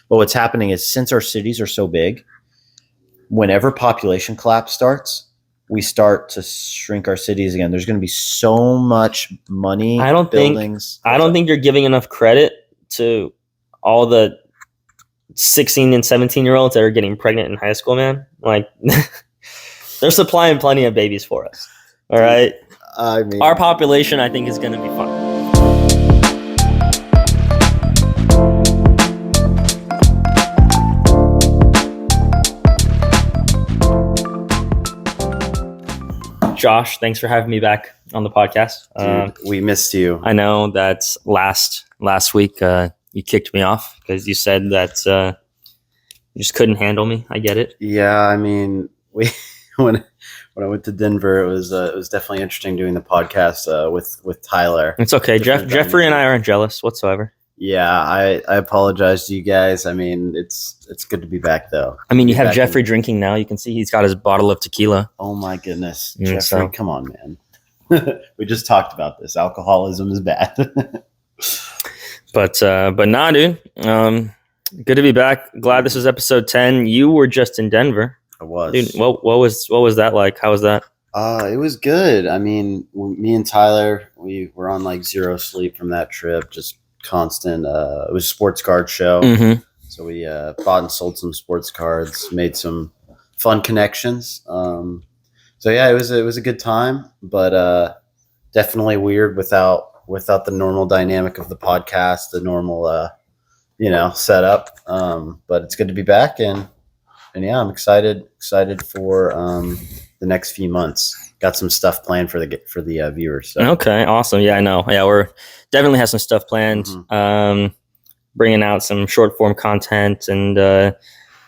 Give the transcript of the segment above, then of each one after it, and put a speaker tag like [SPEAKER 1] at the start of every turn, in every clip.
[SPEAKER 1] But what's happening is since our cities are so big, whenever population collapse starts, we start to shrink our cities again. There's going to be so much money.
[SPEAKER 2] I don't think you're giving enough credit to all the 16 and 17-year-olds that are getting pregnant in high school, man. Like, they're supplying plenty of babies for us. All right.
[SPEAKER 1] I mean,
[SPEAKER 2] our population, I think, is going to be fine. Josh, thanks for having me back on the podcast.
[SPEAKER 1] Dude, we missed you.
[SPEAKER 2] I know that last week you kicked me off because you said that you just couldn't handle me. I get it.
[SPEAKER 1] Yeah, I mean, when I went to Denver, it was definitely interesting doing the podcast with Tyler.
[SPEAKER 2] It's okay. Jeffrey and I aren't jealous whatsoever.
[SPEAKER 1] Yeah, I apologize to you guys. I mean, it's good to be back, though.
[SPEAKER 2] I mean, you have Jeffrey drinking now. You can see he's got his bottle of tequila.
[SPEAKER 1] Oh, my goodness. Jeffrey, come on, man. We just talked about this. Alcoholism is bad.
[SPEAKER 2] But nah, dude. Good to be back. Glad this is episode 10. You were just in Denver.
[SPEAKER 1] I was.
[SPEAKER 2] Dude, what was that like? How was that?
[SPEAKER 1] It was good. I mean, me and Tyler, we were on like zero sleep from that trip. Just constant. It was a sports card show.
[SPEAKER 2] Mm-hmm.
[SPEAKER 1] So we bought and sold some sports cards, made some fun connections. So yeah, it was a good time, but definitely weird without the normal dynamic of the podcast, the normal setup. But it's good to be back, and yeah, I'm excited for the next few months. Got some stuff planned for the viewers. So.
[SPEAKER 2] Okay, awesome. Yeah, I know. Yeah, we're definitely have some stuff planned. Mm-hmm. Bringing out some short form content and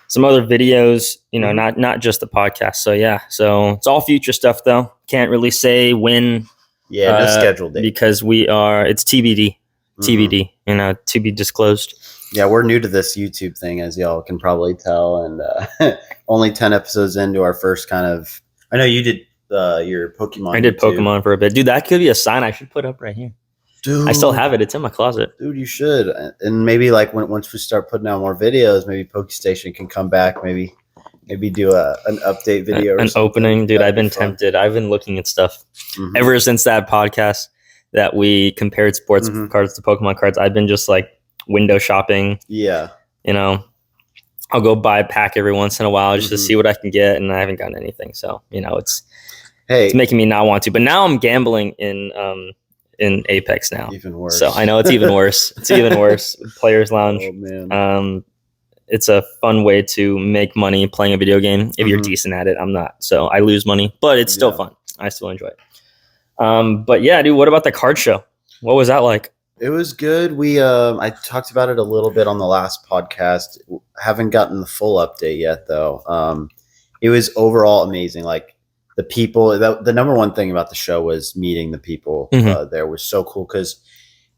[SPEAKER 2] some other videos. You know, not just the podcast. So yeah, so it's all future stuff though. Can't really say when.
[SPEAKER 1] Yeah, no scheduled date
[SPEAKER 2] because it's TBD. Mm-hmm. TBD. You know, to be disclosed.
[SPEAKER 1] Yeah, we're new to this YouTube thing, as y'all can probably tell, and only 10 episodes into our first kind of. I know you did your Pokemon.
[SPEAKER 2] I did Pokemon for a bit, dude. That could be a sign I should put up right here. Dude, I still have it. It's in my closet.
[SPEAKER 1] Dude, you should. And maybe like once we start putting out more videos, maybe PokeStation can come back. Maybe do an update video.
[SPEAKER 2] An opening, dude. I've been tempted. I've been looking at stuff ever since that podcast that we compared sports cards to Pokemon cards. I've been just like window shopping.
[SPEAKER 1] Yeah.
[SPEAKER 2] You know, I'll go buy a pack every once in a while just to see what I can get, and I haven't gotten anything. So, you know, it's making me not want to. But now I'm gambling in Apex now.
[SPEAKER 1] Even worse.
[SPEAKER 2] So I know it's even worse. It's even worse. Players Lounge.
[SPEAKER 1] Oh man.
[SPEAKER 2] It's a fun way to make money playing a video game if you're decent at it. I'm not. So I lose money, but it's still fun. I still enjoy it. But yeah, dude, what about the card show? What was that like?
[SPEAKER 1] It was good. I talked about it a little bit on the last podcast. Haven't gotten the full update yet though. It was overall amazing. Like the people, the number one thing about the show was meeting the people there was so cool. Cause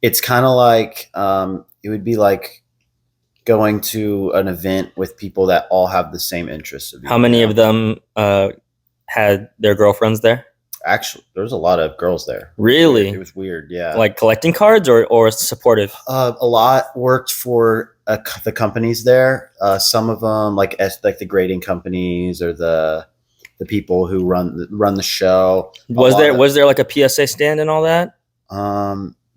[SPEAKER 1] it's kind of like, it would be like going to an event with people that all have the same interests.
[SPEAKER 2] How many of them, had their girlfriends there?
[SPEAKER 1] Actually, there was a lot of girls there.
[SPEAKER 2] Really?
[SPEAKER 1] It was weird, yeah.
[SPEAKER 2] Like collecting cards or supportive?
[SPEAKER 1] A lot worked for the companies there. Some of them, like the grading companies or the people who run the show.
[SPEAKER 2] Was there like a PSA stand and all that?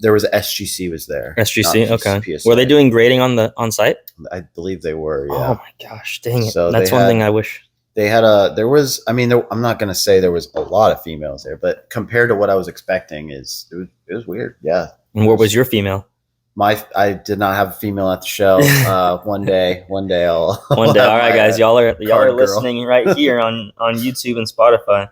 [SPEAKER 1] There was SGC was there.
[SPEAKER 2] SGC, okay. PSA. Were they doing grading on site?
[SPEAKER 1] I believe they were. Yeah.
[SPEAKER 2] Oh my gosh, dang it! So that's one thing I wish.
[SPEAKER 1] They had I'm not going to say there was a lot of females there, but compared to what I was expecting it was weird. Yeah.
[SPEAKER 2] And where was your female?
[SPEAKER 1] I did not have a female at the show. One day I'll.
[SPEAKER 2] One day. All right, guys. Y'all are listening right here on YouTube and Spotify.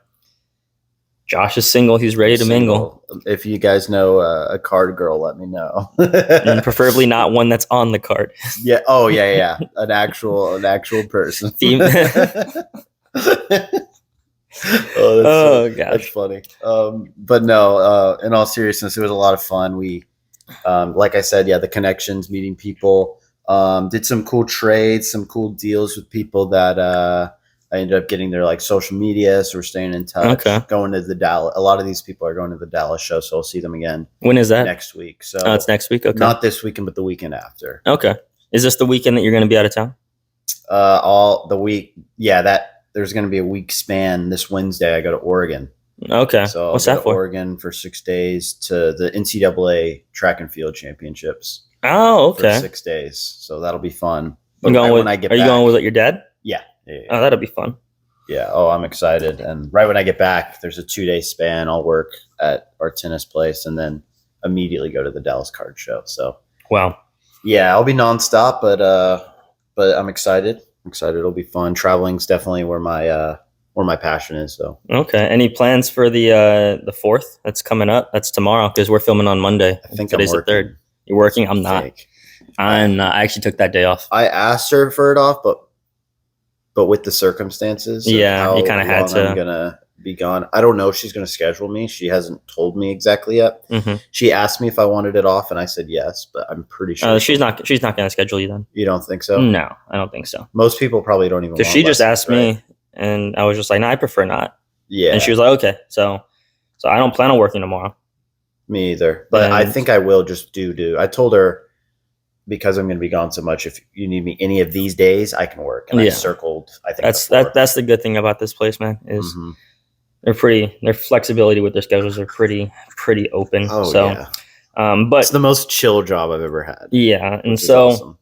[SPEAKER 2] Josh is single. He's ready to mingle.
[SPEAKER 1] If you guys know a card girl, let me know.
[SPEAKER 2] And preferably not one that's on the card.
[SPEAKER 1] Yeah. Oh, yeah. An actual person.
[SPEAKER 2] Gosh.
[SPEAKER 1] That's funny. But no. In all seriousness, it was a lot of fun. We, like I said, the connections, meeting people. Did some cool trades, some cool deals with people that I ended up getting their like social media, so we're staying in touch.
[SPEAKER 2] Okay.
[SPEAKER 1] Going to the Dallas. A lot of these people are going to the Dallas show, so I'll see them again.
[SPEAKER 2] When is that?
[SPEAKER 1] Next week. So
[SPEAKER 2] it's next week. Okay.
[SPEAKER 1] Not this weekend, but the weekend after.
[SPEAKER 2] Okay. Is this the weekend that you're going to be out of town?
[SPEAKER 1] All the week. Yeah, there's going to be a week span. This Wednesday, I go to Oregon.
[SPEAKER 2] Okay.
[SPEAKER 1] So
[SPEAKER 2] what's
[SPEAKER 1] I'll
[SPEAKER 2] that
[SPEAKER 1] go to
[SPEAKER 2] for?
[SPEAKER 1] Oregon for 6 days to the NCAA track and field championships.
[SPEAKER 2] Oh, okay.
[SPEAKER 1] For 6 days. So that'll be fun.
[SPEAKER 2] But when I get back, are you going with your dad?
[SPEAKER 1] Yeah.
[SPEAKER 2] Oh, that'll be fun.
[SPEAKER 1] Yeah. Oh, I'm excited. And right when I get back, there's a 2-day span. I'll work at our tennis place and then immediately go to the Dallas card show. So
[SPEAKER 2] wow.
[SPEAKER 1] Yeah, I'll be nonstop, but I'm excited. It'll be fun. Traveling's definitely where my passion is. So
[SPEAKER 2] okay. Any plans for the 4th? That's coming up. That's tomorrow because we're filming on Monday.
[SPEAKER 1] I think
[SPEAKER 2] today's
[SPEAKER 1] I'm working.
[SPEAKER 2] the 3rd. You're working. I'm not. I actually took that day off.
[SPEAKER 1] I asked her for it off, but with the circumstances,
[SPEAKER 2] yeah, you kind of had to.
[SPEAKER 1] I'm gonna be gone. I don't know if she's gonna schedule me. She hasn't told me exactly yet.
[SPEAKER 2] Mm-hmm.
[SPEAKER 1] She asked me if I wanted it off, and I said yes, but I'm pretty sure
[SPEAKER 2] she's not gonna schedule you then.
[SPEAKER 1] You don't think so?
[SPEAKER 2] No, I don't think so.
[SPEAKER 1] Most people probably don't even.
[SPEAKER 2] Because she just asked me, and I was just like, "No, I prefer not."
[SPEAKER 1] Yeah,
[SPEAKER 2] and she was like, "Okay, so I don't plan on working tomorrow."
[SPEAKER 1] Me either, but I think I will just do. I told her, because I'm going to be gone so much, if you need me any of these days, I can work. And I circled. I think
[SPEAKER 2] that's the good thing about this place, man. Is their flexibility with their schedules are pretty open.
[SPEAKER 1] Oh,
[SPEAKER 2] so,
[SPEAKER 1] yeah. But it's the most chill job I've ever had.
[SPEAKER 2] Yeah, and so awesome.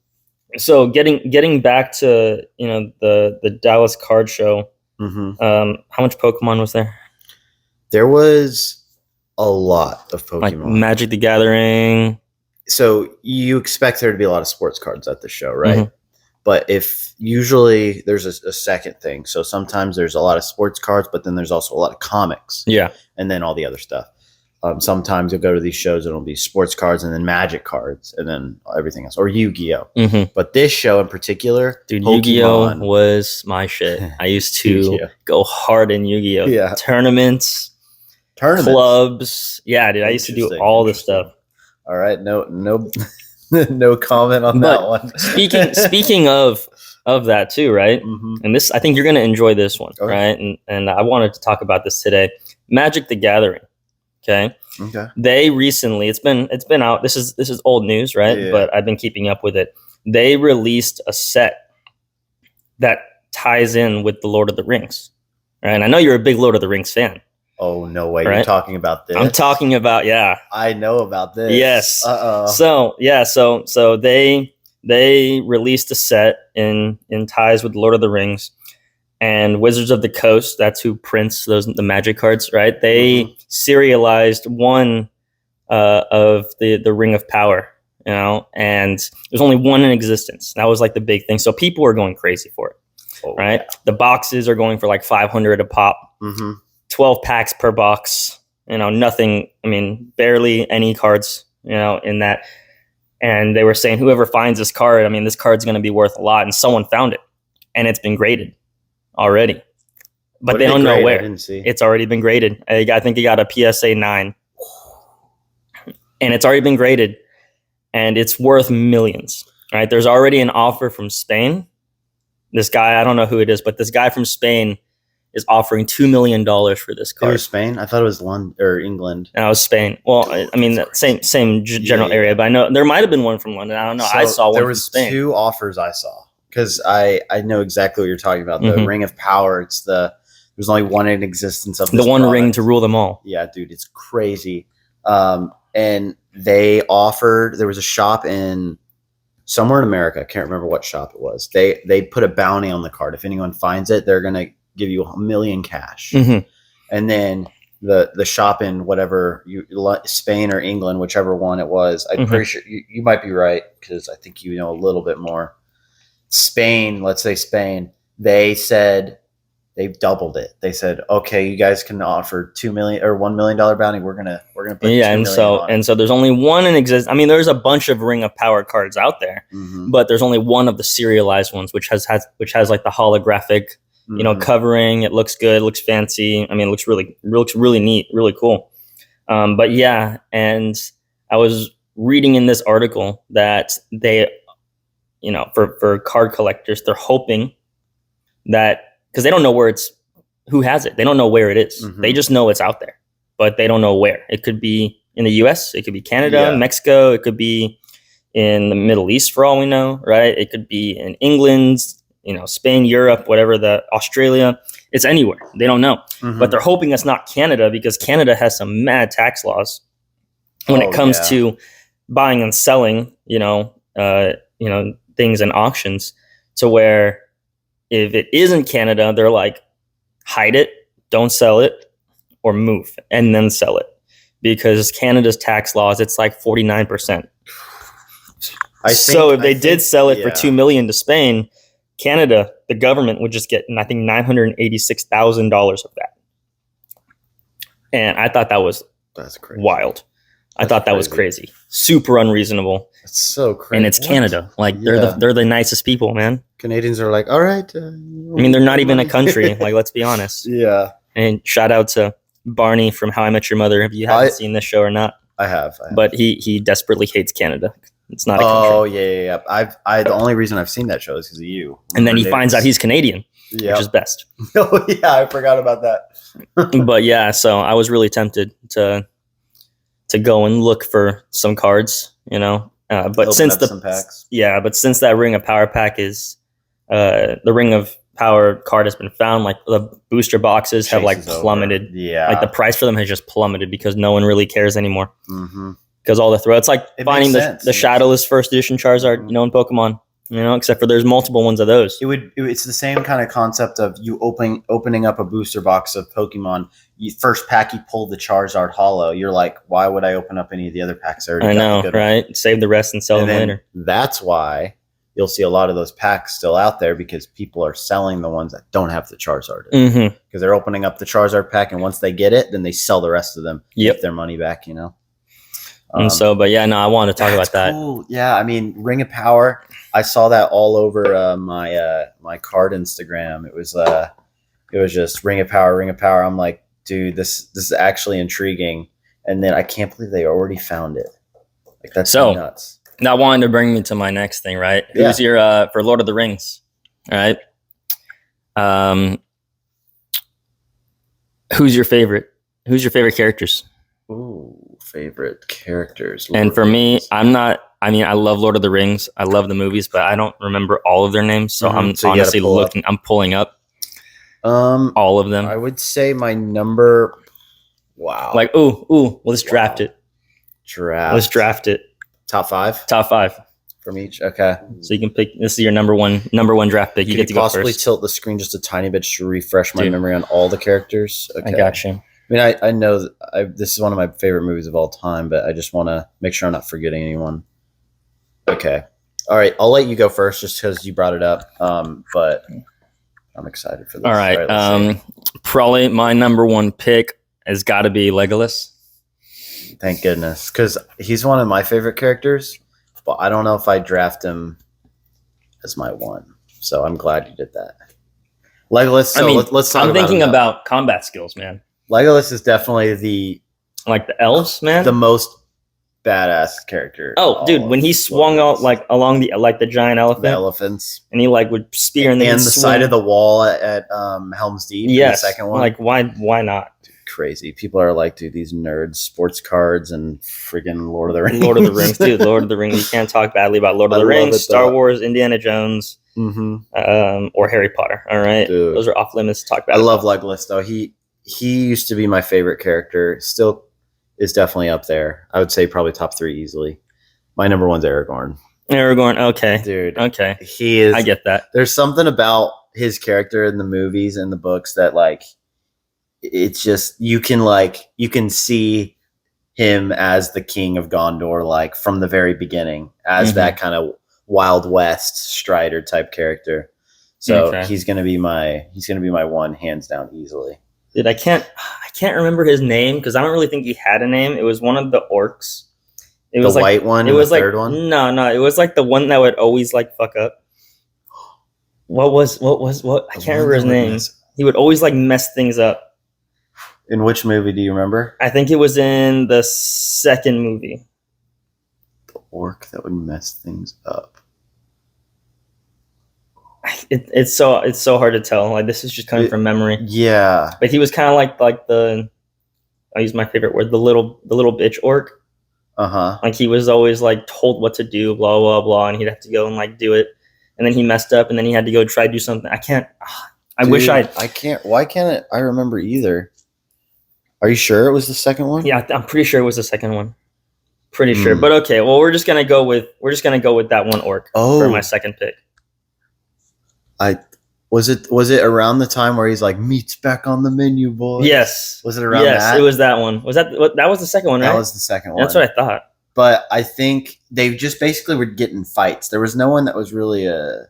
[SPEAKER 2] So getting back to the Dallas card show. How much Pokemon was there?
[SPEAKER 1] There was a lot of Pokemon.
[SPEAKER 2] Like Magic the Gathering.
[SPEAKER 1] So you expect there to be a lot of sports cards at the show, right? But if usually there's a second thing. So sometimes there's a lot of sports cards, but then there's also a lot of comics.
[SPEAKER 2] Yeah.
[SPEAKER 1] And then all the other stuff. Sometimes you'll go to these shows and it'll be sports cards and then Magic cards and then everything else. Or Yu-Gi-Oh! But this show in particular,
[SPEAKER 2] dude, Yu-Gi-Oh! Was my shit. I used to go hard in Yu-Gi-Oh!
[SPEAKER 1] Yeah.
[SPEAKER 2] Tournaments, clubs. Yeah, dude, I used to do all this stuff.
[SPEAKER 1] All right, no comment on that one.
[SPEAKER 2] speaking of that too, right? And this, I think you're gonna enjoy this one, right? And I wanted to talk about this today. Magic the Gathering. Okay. They recently, it's been out. This is old news, right? Yeah. But I've been keeping up with it. They released a set that ties in with the Lord of the Rings, right? And I know you're a big Lord of the Rings fan.
[SPEAKER 1] Oh, no way. Right? You're talking about this?
[SPEAKER 2] I'm talking about, yeah.
[SPEAKER 1] I know about this.
[SPEAKER 2] Yes. So they released a set in ties with Lord of the Rings and Wizards of the Coast. That's who prints the Magic cards, right? They serialized one of the Ring of Power, and there's only one in existence. That was like the big thing. So people are going crazy for it, right? Yeah. The boxes are going for like 500 a pop. 12 packs per box, nothing. I mean, barely any cards, in that. And they were saying whoever finds this card, I mean, this card's going to be worth a lot. And someone found it, and it's been graded already, but they don't know where. It's already been graded. I think he got a PSA 9, and it's already been graded, and it's worth millions. Right? There's already an offer from Spain. This guy, I don't know who it is, but this guy from Spain is offering $2 million for this card.
[SPEAKER 1] It was Spain? I thought it was London or England.
[SPEAKER 2] No, it was Spain. Well, I mean, same general area, but I know there might have been one from London. I don't know. So I saw one from Spain.
[SPEAKER 1] There was 2 offers I saw because I know exactly what you're talking about. The Ring of Power. There's only one in existence of this
[SPEAKER 2] the one
[SPEAKER 1] product.
[SPEAKER 2] ring to rule them all.
[SPEAKER 1] Yeah, dude, it's crazy. And they offered. There was a shop in somewhere in America. I can't remember what shop it was. They put a bounty on the card. If anyone finds it, they're gonna give you $1 million cash. And then the shop in whatever Spain or England, whichever one it was, I'm pretty sure you might be right because I think you know a little bit more. Spain, let's say Spain, they said they've doubled it. They said, okay, you guys can offer $2 million or $1 million bounty. We're gonna put $2 million on.
[SPEAKER 2] So there's only one in existence. I mean, there's a bunch of Ring of Power cards out there, but there's only one of the serialized ones, which has like the holographic. Covering. It looks good. It looks fancy. I mean, it looks really neat, really cool. But yeah, and I was reading in this article that they, for card collectors, they're hoping that because they don't know who has it. They don't know where it is. They just know it's out there, but they don't know where. It could be in the U.S. It could be Canada, Mexico. It could be in the Middle East for all we know, right? It could be in England, Spain, Europe, whatever, Australia. It's anywhere. They don't know. But they're hoping it's not Canada, because Canada has some mad tax laws when it comes to buying and selling, things in auctions, to where if it isn't Canada, they're like, hide it, don't sell it, or move and then sell it. Because Canada's tax laws, it's like 49%. So if they did sell it for $2 million to Spain, Canada, the government would just get, I think, $986,000 of that. And I thought that's crazy. Wild. I thought that was crazy. Super unreasonable.
[SPEAKER 1] It's so crazy.
[SPEAKER 2] And it's Canada. Like, they're the nicest people, man.
[SPEAKER 1] Canadians are like, all right.
[SPEAKER 2] I mean, they're not even a country. Like, let's be honest.
[SPEAKER 1] Yeah.
[SPEAKER 2] And shout out to Barney from How I Met Your Mother. If you haven't seen this show or not.
[SPEAKER 1] I have.
[SPEAKER 2] But he desperately hates Canada. It's not a country.
[SPEAKER 1] Oh, yeah. The only reason I've seen that show is because of you.
[SPEAKER 2] And then he finds out he's Canadian, which is best.
[SPEAKER 1] Oh, yeah. I forgot about that.
[SPEAKER 2] But yeah, so I was really tempted to go and look for some cards, but since that Ring of Power pack is the Ring of Power card has been found, like the booster boxes have like plummeted.
[SPEAKER 1] Yeah.
[SPEAKER 2] Like the price for them has just plummeted because no one really cares anymore. Because all the it's like finding the Shadowless first edition Charizard, in Pokemon, except for there's multiple ones of those.
[SPEAKER 1] It's the same kind of concept of you opening up a booster box of Pokemon. First pack, you pull the Charizard Holo. You're like, why would I open up any of the other packs?
[SPEAKER 2] I know, right? Save the rest and sell them later.
[SPEAKER 1] That's why you'll see a lot of those packs still out there, because people are selling the ones that don't have the Charizard in, because they're opening up the Charizard pack, and once they get it, then they sell the rest of them, get their money back,
[SPEAKER 2] And I wanted to talk about that.
[SPEAKER 1] Cool. Yeah, I mean, Ring of Power. I saw that all over my card Instagram. It was just Ring of Power, Ring of Power. I'm like, dude, this is actually intriguing. And then I can't believe they already found it. Like, that's so nuts.
[SPEAKER 2] That wanted to bring me to my next thing, right?
[SPEAKER 1] Yeah.
[SPEAKER 2] Who's your for Lord of the Rings? All right. Who's your favorite? Who's your favorite characters?
[SPEAKER 1] Ooh, favorite characters.
[SPEAKER 2] And for me, I love Lord of the Rings. I love the movies, but I don't remember all of their names. So I'm honestly looking. I'm pulling up all of them.
[SPEAKER 1] I would say my number. Wow.
[SPEAKER 2] Like, well, let's draft it. Let's draft it.
[SPEAKER 1] Top five from each. Okay.
[SPEAKER 2] So you can pick. This is your number one draft pick. You get to go first.
[SPEAKER 1] Possibly tilt the screen just a tiny bit to refresh my memory on all the characters. Okay.
[SPEAKER 2] I got you.
[SPEAKER 1] I mean, I know this is one of my favorite movies of all time, but I just want to make sure I'm not forgetting anyone. Okay. All right. I'll let you go first just because you brought it up. But I'm excited for this.
[SPEAKER 2] All right. Probably my number one pick has got to be Legolas.
[SPEAKER 1] Thank goodness. Because he's one of my favorite characters, but I don't know if I draft him as my one. So I'm glad you did that. Legolas. So let's talk about him.
[SPEAKER 2] I'm thinking about combat skills, man.
[SPEAKER 1] Legolas is definitely the
[SPEAKER 2] elves, man.
[SPEAKER 1] The most badass character.
[SPEAKER 2] Oh, dude, when he swung out along the giant elephant,
[SPEAKER 1] the elephants,
[SPEAKER 2] and he would spear and
[SPEAKER 1] the side of the wall at Helm's Deep.
[SPEAKER 2] Yes,
[SPEAKER 1] the second one.
[SPEAKER 2] Why not?
[SPEAKER 1] Dude, crazy. People are like, dude, these nerds, sports cards, and freaking Lord of the Rings.
[SPEAKER 2] Lord of the Rings, dude. Lord of the Rings. You can't talk badly about Lord of the Rings, Star Wars, Indiana Jones, or Harry Potter. All right, dude. Those are off limits to talk about.
[SPEAKER 1] I love Legolas though. He used to be my favorite character. Still is definitely up there. I would say probably top 3 easily. My number one's Aragorn.
[SPEAKER 2] Okay.
[SPEAKER 1] Dude.
[SPEAKER 2] Okay.
[SPEAKER 1] He is.
[SPEAKER 2] I get that.
[SPEAKER 1] There's something about his character in the movies and the books that it's just, you can see him as the king of Gondor, from the very beginning, as that kind of Wild West Strider type character. So he's going to be my one, hands down, easily.
[SPEAKER 2] Dude, I can't remember his name because I don't really think he had a name. It was one of the orcs. It was
[SPEAKER 1] the white one. It was the third one.
[SPEAKER 2] No. It was the one that would always fuck up. What? I can't remember his name. He would always mess things up.
[SPEAKER 1] In which movie do you remember?
[SPEAKER 2] I think it was in the second movie.
[SPEAKER 1] The orc that would mess things up.
[SPEAKER 2] It's so hard to tell. This is just coming from memory.
[SPEAKER 1] Yeah,
[SPEAKER 2] but he was kind of like the. I use my favorite word, the little bitch orc. Like he was always like told what to do, blah blah blah, and he'd have to go and like do it, and then he messed up, and then he had to go try to do something. I can't. I
[SPEAKER 1] can't. Why can't I remember either? Are you sure it was the second one?
[SPEAKER 2] Yeah, I'm pretty sure it was the second one. Pretty sure. But okay, well we're just gonna go with that one orc for my second pick.
[SPEAKER 1] Was it around the time where he's like, meat's back on the menu, boys?
[SPEAKER 2] Yes.
[SPEAKER 1] Was it around that?
[SPEAKER 2] Yes, it was that one. That was the second one, right?
[SPEAKER 1] That was the second one.
[SPEAKER 2] That's what I thought.
[SPEAKER 1] But I think they just basically were getting fights. There was no one that was really a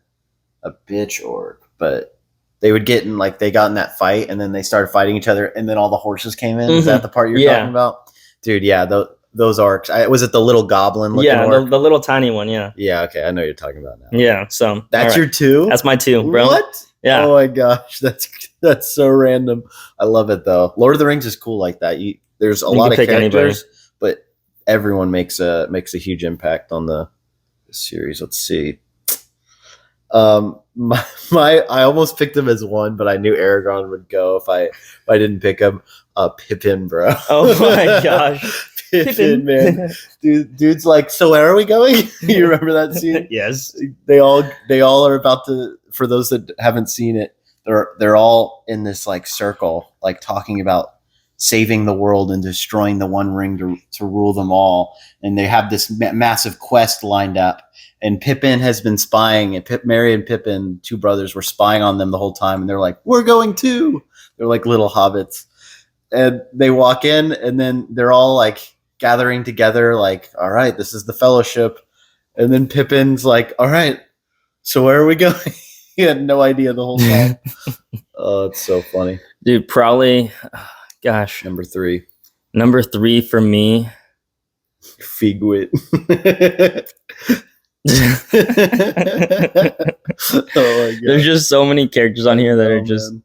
[SPEAKER 1] bitch orc, but they would get in, like, they got in that fight, and then they started fighting each other, and then all the horses came in. Is that the part you're talking about? Dude, yeah, those orcs. Was it the little goblin looking orc?
[SPEAKER 2] The little tiny one, yeah.
[SPEAKER 1] Yeah, okay, I know what you're talking about now.
[SPEAKER 2] Yeah, so.
[SPEAKER 1] That's your two?
[SPEAKER 2] That's my two, bro.
[SPEAKER 1] What?
[SPEAKER 2] Yeah.
[SPEAKER 1] Oh my gosh, that's so random. I love it, though. Lord of the Rings is cool like that. There's a lot of characters, but everyone makes a huge impact on the series. Let's see. I almost picked him as one, but I knew Aragorn would go if I didn't pick him. Pipin, bro.
[SPEAKER 2] Oh my gosh.
[SPEAKER 1] Pippin, man. Dude's like, so where are we going? You remember that scene?
[SPEAKER 2] Yes.
[SPEAKER 1] They all are about to, for those that haven't seen it, they're all in this like circle, like talking about saving the world and destroying the One Ring to rule them all. And they have this massive quest lined up. And Pippin has been spying, and Merry and Pippin, two brothers, were spying on them the whole time. And they're like, we're going too. They're like little hobbits. And they walk in, and then they're all like gathering together, like, all right, this is the fellowship. And then Pippin's like, all right, so where are we going? He had no idea the whole time. Oh, it's so funny.
[SPEAKER 2] Dude, probably, gosh.
[SPEAKER 1] Number three
[SPEAKER 2] for me.
[SPEAKER 1] Figwit. Oh my God.
[SPEAKER 2] There's just so many characters on here that are just, man.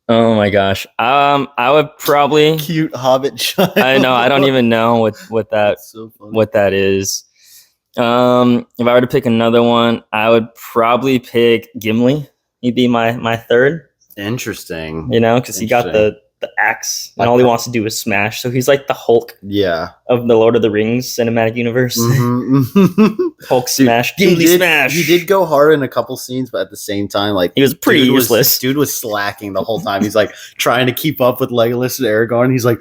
[SPEAKER 2] Oh my gosh. I would probably
[SPEAKER 1] cute hobbit child.
[SPEAKER 2] I know. I don't even know what that is. If I were to pick another one, I would probably pick Gimli. He'd be my third.
[SPEAKER 1] Interesting.
[SPEAKER 2] You know, because he got the axe, and all he wants to do is smash. So he's like the Hulk.
[SPEAKER 1] Yeah.
[SPEAKER 2] Of the Lord of the Rings cinematic universe.
[SPEAKER 1] Mm-hmm.
[SPEAKER 2] Hulk smash. Gimli smash.
[SPEAKER 1] He did go hard in a couple scenes, but at the same time, like,
[SPEAKER 2] he was pretty useless.
[SPEAKER 1] Dude was slacking the whole time. He's like trying to keep up with Legolas and Aragorn. He's like,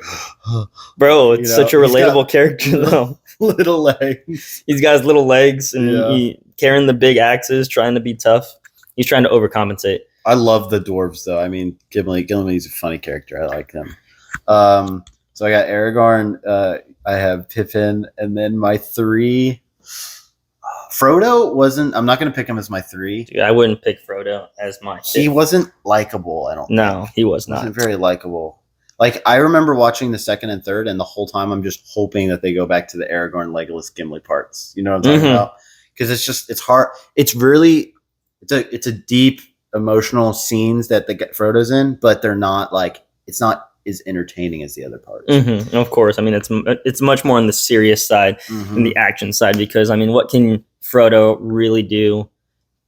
[SPEAKER 2] bro, it's such a relatable character though.
[SPEAKER 1] Little legs.
[SPEAKER 2] He's got his little legs, and he carrying the big axes, trying to be tough. He's trying to overcompensate.
[SPEAKER 1] I love the dwarves, though. I mean, Gimli's a funny character. I like them. So I got Aragorn. I have Pippin, and then my three. Frodo wasn't. I'm not going to pick him as my three.
[SPEAKER 2] Dude, I wouldn't pick Frodo as my fifth.
[SPEAKER 1] He wasn't likable. I don't.
[SPEAKER 2] No, he was not.
[SPEAKER 1] He wasn't very likable. Like, I remember watching the second and third, and the whole time I'm just hoping that they go back to the Aragorn, Legolas, Gimli parts. You know what I'm talking about? Because it's hard. It's really. It's a deep emotional scenes that Frodo's in, but they're not like, it's not as entertaining as the other parts.
[SPEAKER 2] Of course. I mean, it's much more on the serious side than the action side, because I mean, what can Frodo really do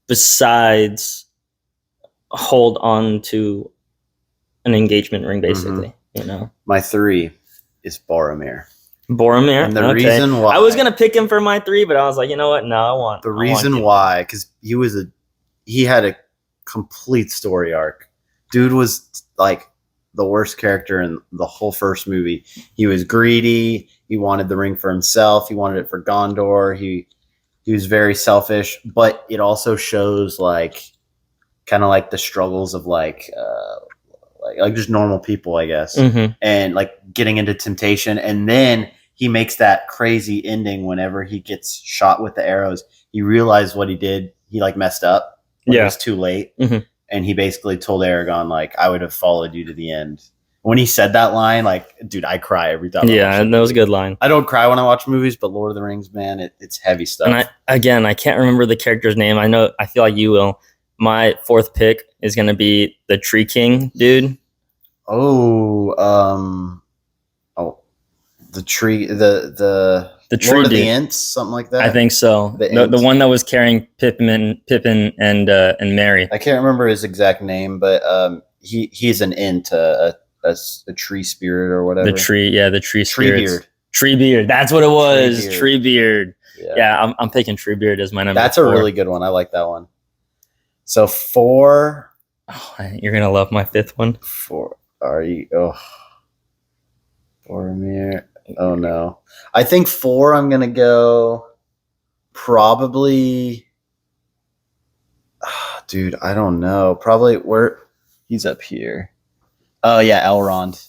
[SPEAKER 2] besides hold on to an engagement ring, basically? You know, my
[SPEAKER 1] three is Boromir.
[SPEAKER 2] And
[SPEAKER 1] the reason why
[SPEAKER 2] I was gonna pick him for my three, but I was like, you know what? No, I want
[SPEAKER 1] the reason why, because he had a complete story arc. Dude was like the worst character in the whole first movie. He was greedy. He wanted the ring for himself. He wanted it for Gondor. He was very selfish, but it also shows like kind of like the struggles of like just normal people, I guess. And like getting into temptation. And then he makes that crazy ending whenever he gets shot with the arrows. He realized what he did. He like messed up. It was too late. And he basically told Aragorn, like, I would have followed you to the end. When he said that line, like, dude, I cry every time.
[SPEAKER 2] Yeah, and that was a good line.
[SPEAKER 1] I don't cry when I watch movies, but Lord of the Rings, man, it's heavy stuff.
[SPEAKER 2] And I can't remember the character's name. I feel like you will. My fourth pick is going to be the Tree King dude.
[SPEAKER 1] The tree, the tree Lord of the Ents, something like that.
[SPEAKER 2] I think so. The one that was carrying Pippin and Merry.
[SPEAKER 1] I can't remember his exact name, but he's an Ent, a tree spirit or whatever.
[SPEAKER 2] The tree spirit. Treebeard. That's what it was.
[SPEAKER 1] Treebeard.
[SPEAKER 2] Treebeard. Yeah, I'm picking Treebeard as my number.
[SPEAKER 1] That's
[SPEAKER 2] 4.
[SPEAKER 1] a really good one. I like that one. So 4.
[SPEAKER 2] Oh, you're gonna love my 5th one.
[SPEAKER 1] 4. Are you? Oh, Boromir. Oh no. I think 4. I'm gonna go. Probably. Dude, I don't know. Probably where he's up here. Oh yeah, Elrond.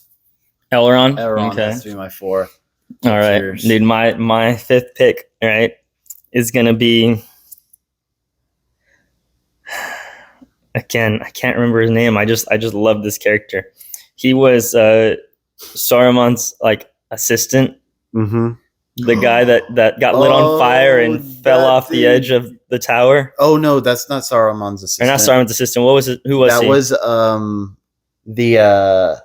[SPEAKER 2] Elrond
[SPEAKER 1] Okay. Has to be my 4.
[SPEAKER 2] All right, yours? Dude. My 5th pick, right, is gonna be. Again, I can't remember his name. I just love this character. He was Saruman's like assistant.
[SPEAKER 1] Mm-hmm.
[SPEAKER 2] The guy that got lit on fire and fell off the edge of the tower.
[SPEAKER 1] Oh no, that's not Saruman's assistant.
[SPEAKER 2] Or not Saruman's assistant. What was it? Who was he?
[SPEAKER 1] That was the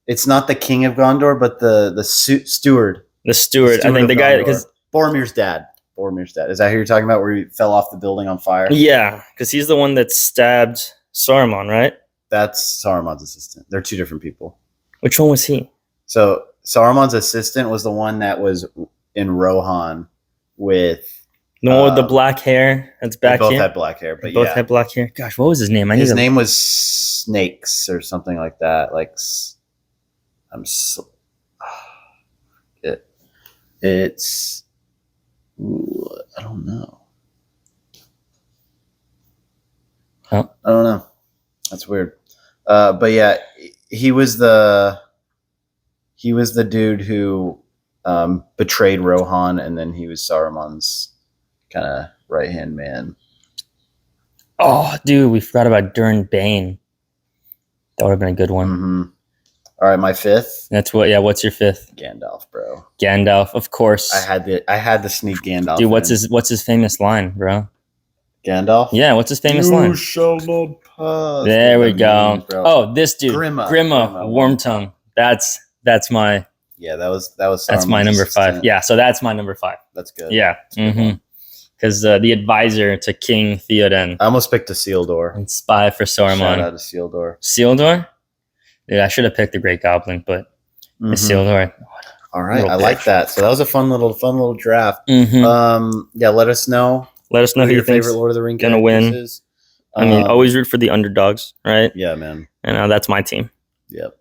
[SPEAKER 1] it's not the King of Gondor, but the steward.
[SPEAKER 2] The steward. I think the guy because
[SPEAKER 1] Boromir's dad. Boromir's dad. Is that who you're talking about? Where he fell off the building on fire?
[SPEAKER 2] Yeah, because he's the one that stabbed Saruman, right?
[SPEAKER 1] That's Saruman's assistant. They're 2 different people.
[SPEAKER 2] Which one was he?
[SPEAKER 1] So Saruman's assistant was the one that was in Rohan with
[SPEAKER 2] the one with the black hair. That's back here.
[SPEAKER 1] They both had black hair, but
[SPEAKER 2] both had black hair. Gosh, what was his name?
[SPEAKER 1] His name was Snakes or something like that. Like it's. Ooh, I don't know.
[SPEAKER 2] Huh?
[SPEAKER 1] I don't know. That's weird. But yeah, he was the dude who betrayed Rohan, and then he was Saruman's kind of right-hand man.
[SPEAKER 2] Oh, dude, we forgot about Durran Bane. That would have been a good one.
[SPEAKER 1] Mm-hmm. All right, my 5th.
[SPEAKER 2] That's what. Yeah, what's your 5th?
[SPEAKER 1] Gandalf, bro.
[SPEAKER 2] Gandalf, of course.
[SPEAKER 1] I had to sneak Gandalf.
[SPEAKER 2] Dude, what's his famous line, bro?
[SPEAKER 1] Gandalf?
[SPEAKER 2] Yeah, what's his famous line?
[SPEAKER 1] You shall not pass.
[SPEAKER 2] There we go. Oh, this dude, Grima Wormtongue. That's my.
[SPEAKER 1] Yeah, that was.
[SPEAKER 2] That's my number 5. Yeah, so that's my number 5.
[SPEAKER 1] That's good.
[SPEAKER 2] Yeah. Because the advisor to King Theoden.
[SPEAKER 1] I almost picked Isildur.
[SPEAKER 2] And spy for Saruman.
[SPEAKER 1] Shout out to Isildur.
[SPEAKER 2] Isildur? Dude, I should have picked the Great Goblin, but Isildur.
[SPEAKER 1] All right, I like that. So that was a fun little draft. Yeah, let us know.
[SPEAKER 2] Let us know who your favorite
[SPEAKER 1] Lord of the Rings
[SPEAKER 2] gonna win.
[SPEAKER 1] Is.
[SPEAKER 2] I mean, always root for the underdogs, right?
[SPEAKER 1] Yeah, man.
[SPEAKER 2] And that's my team.
[SPEAKER 1] Yep.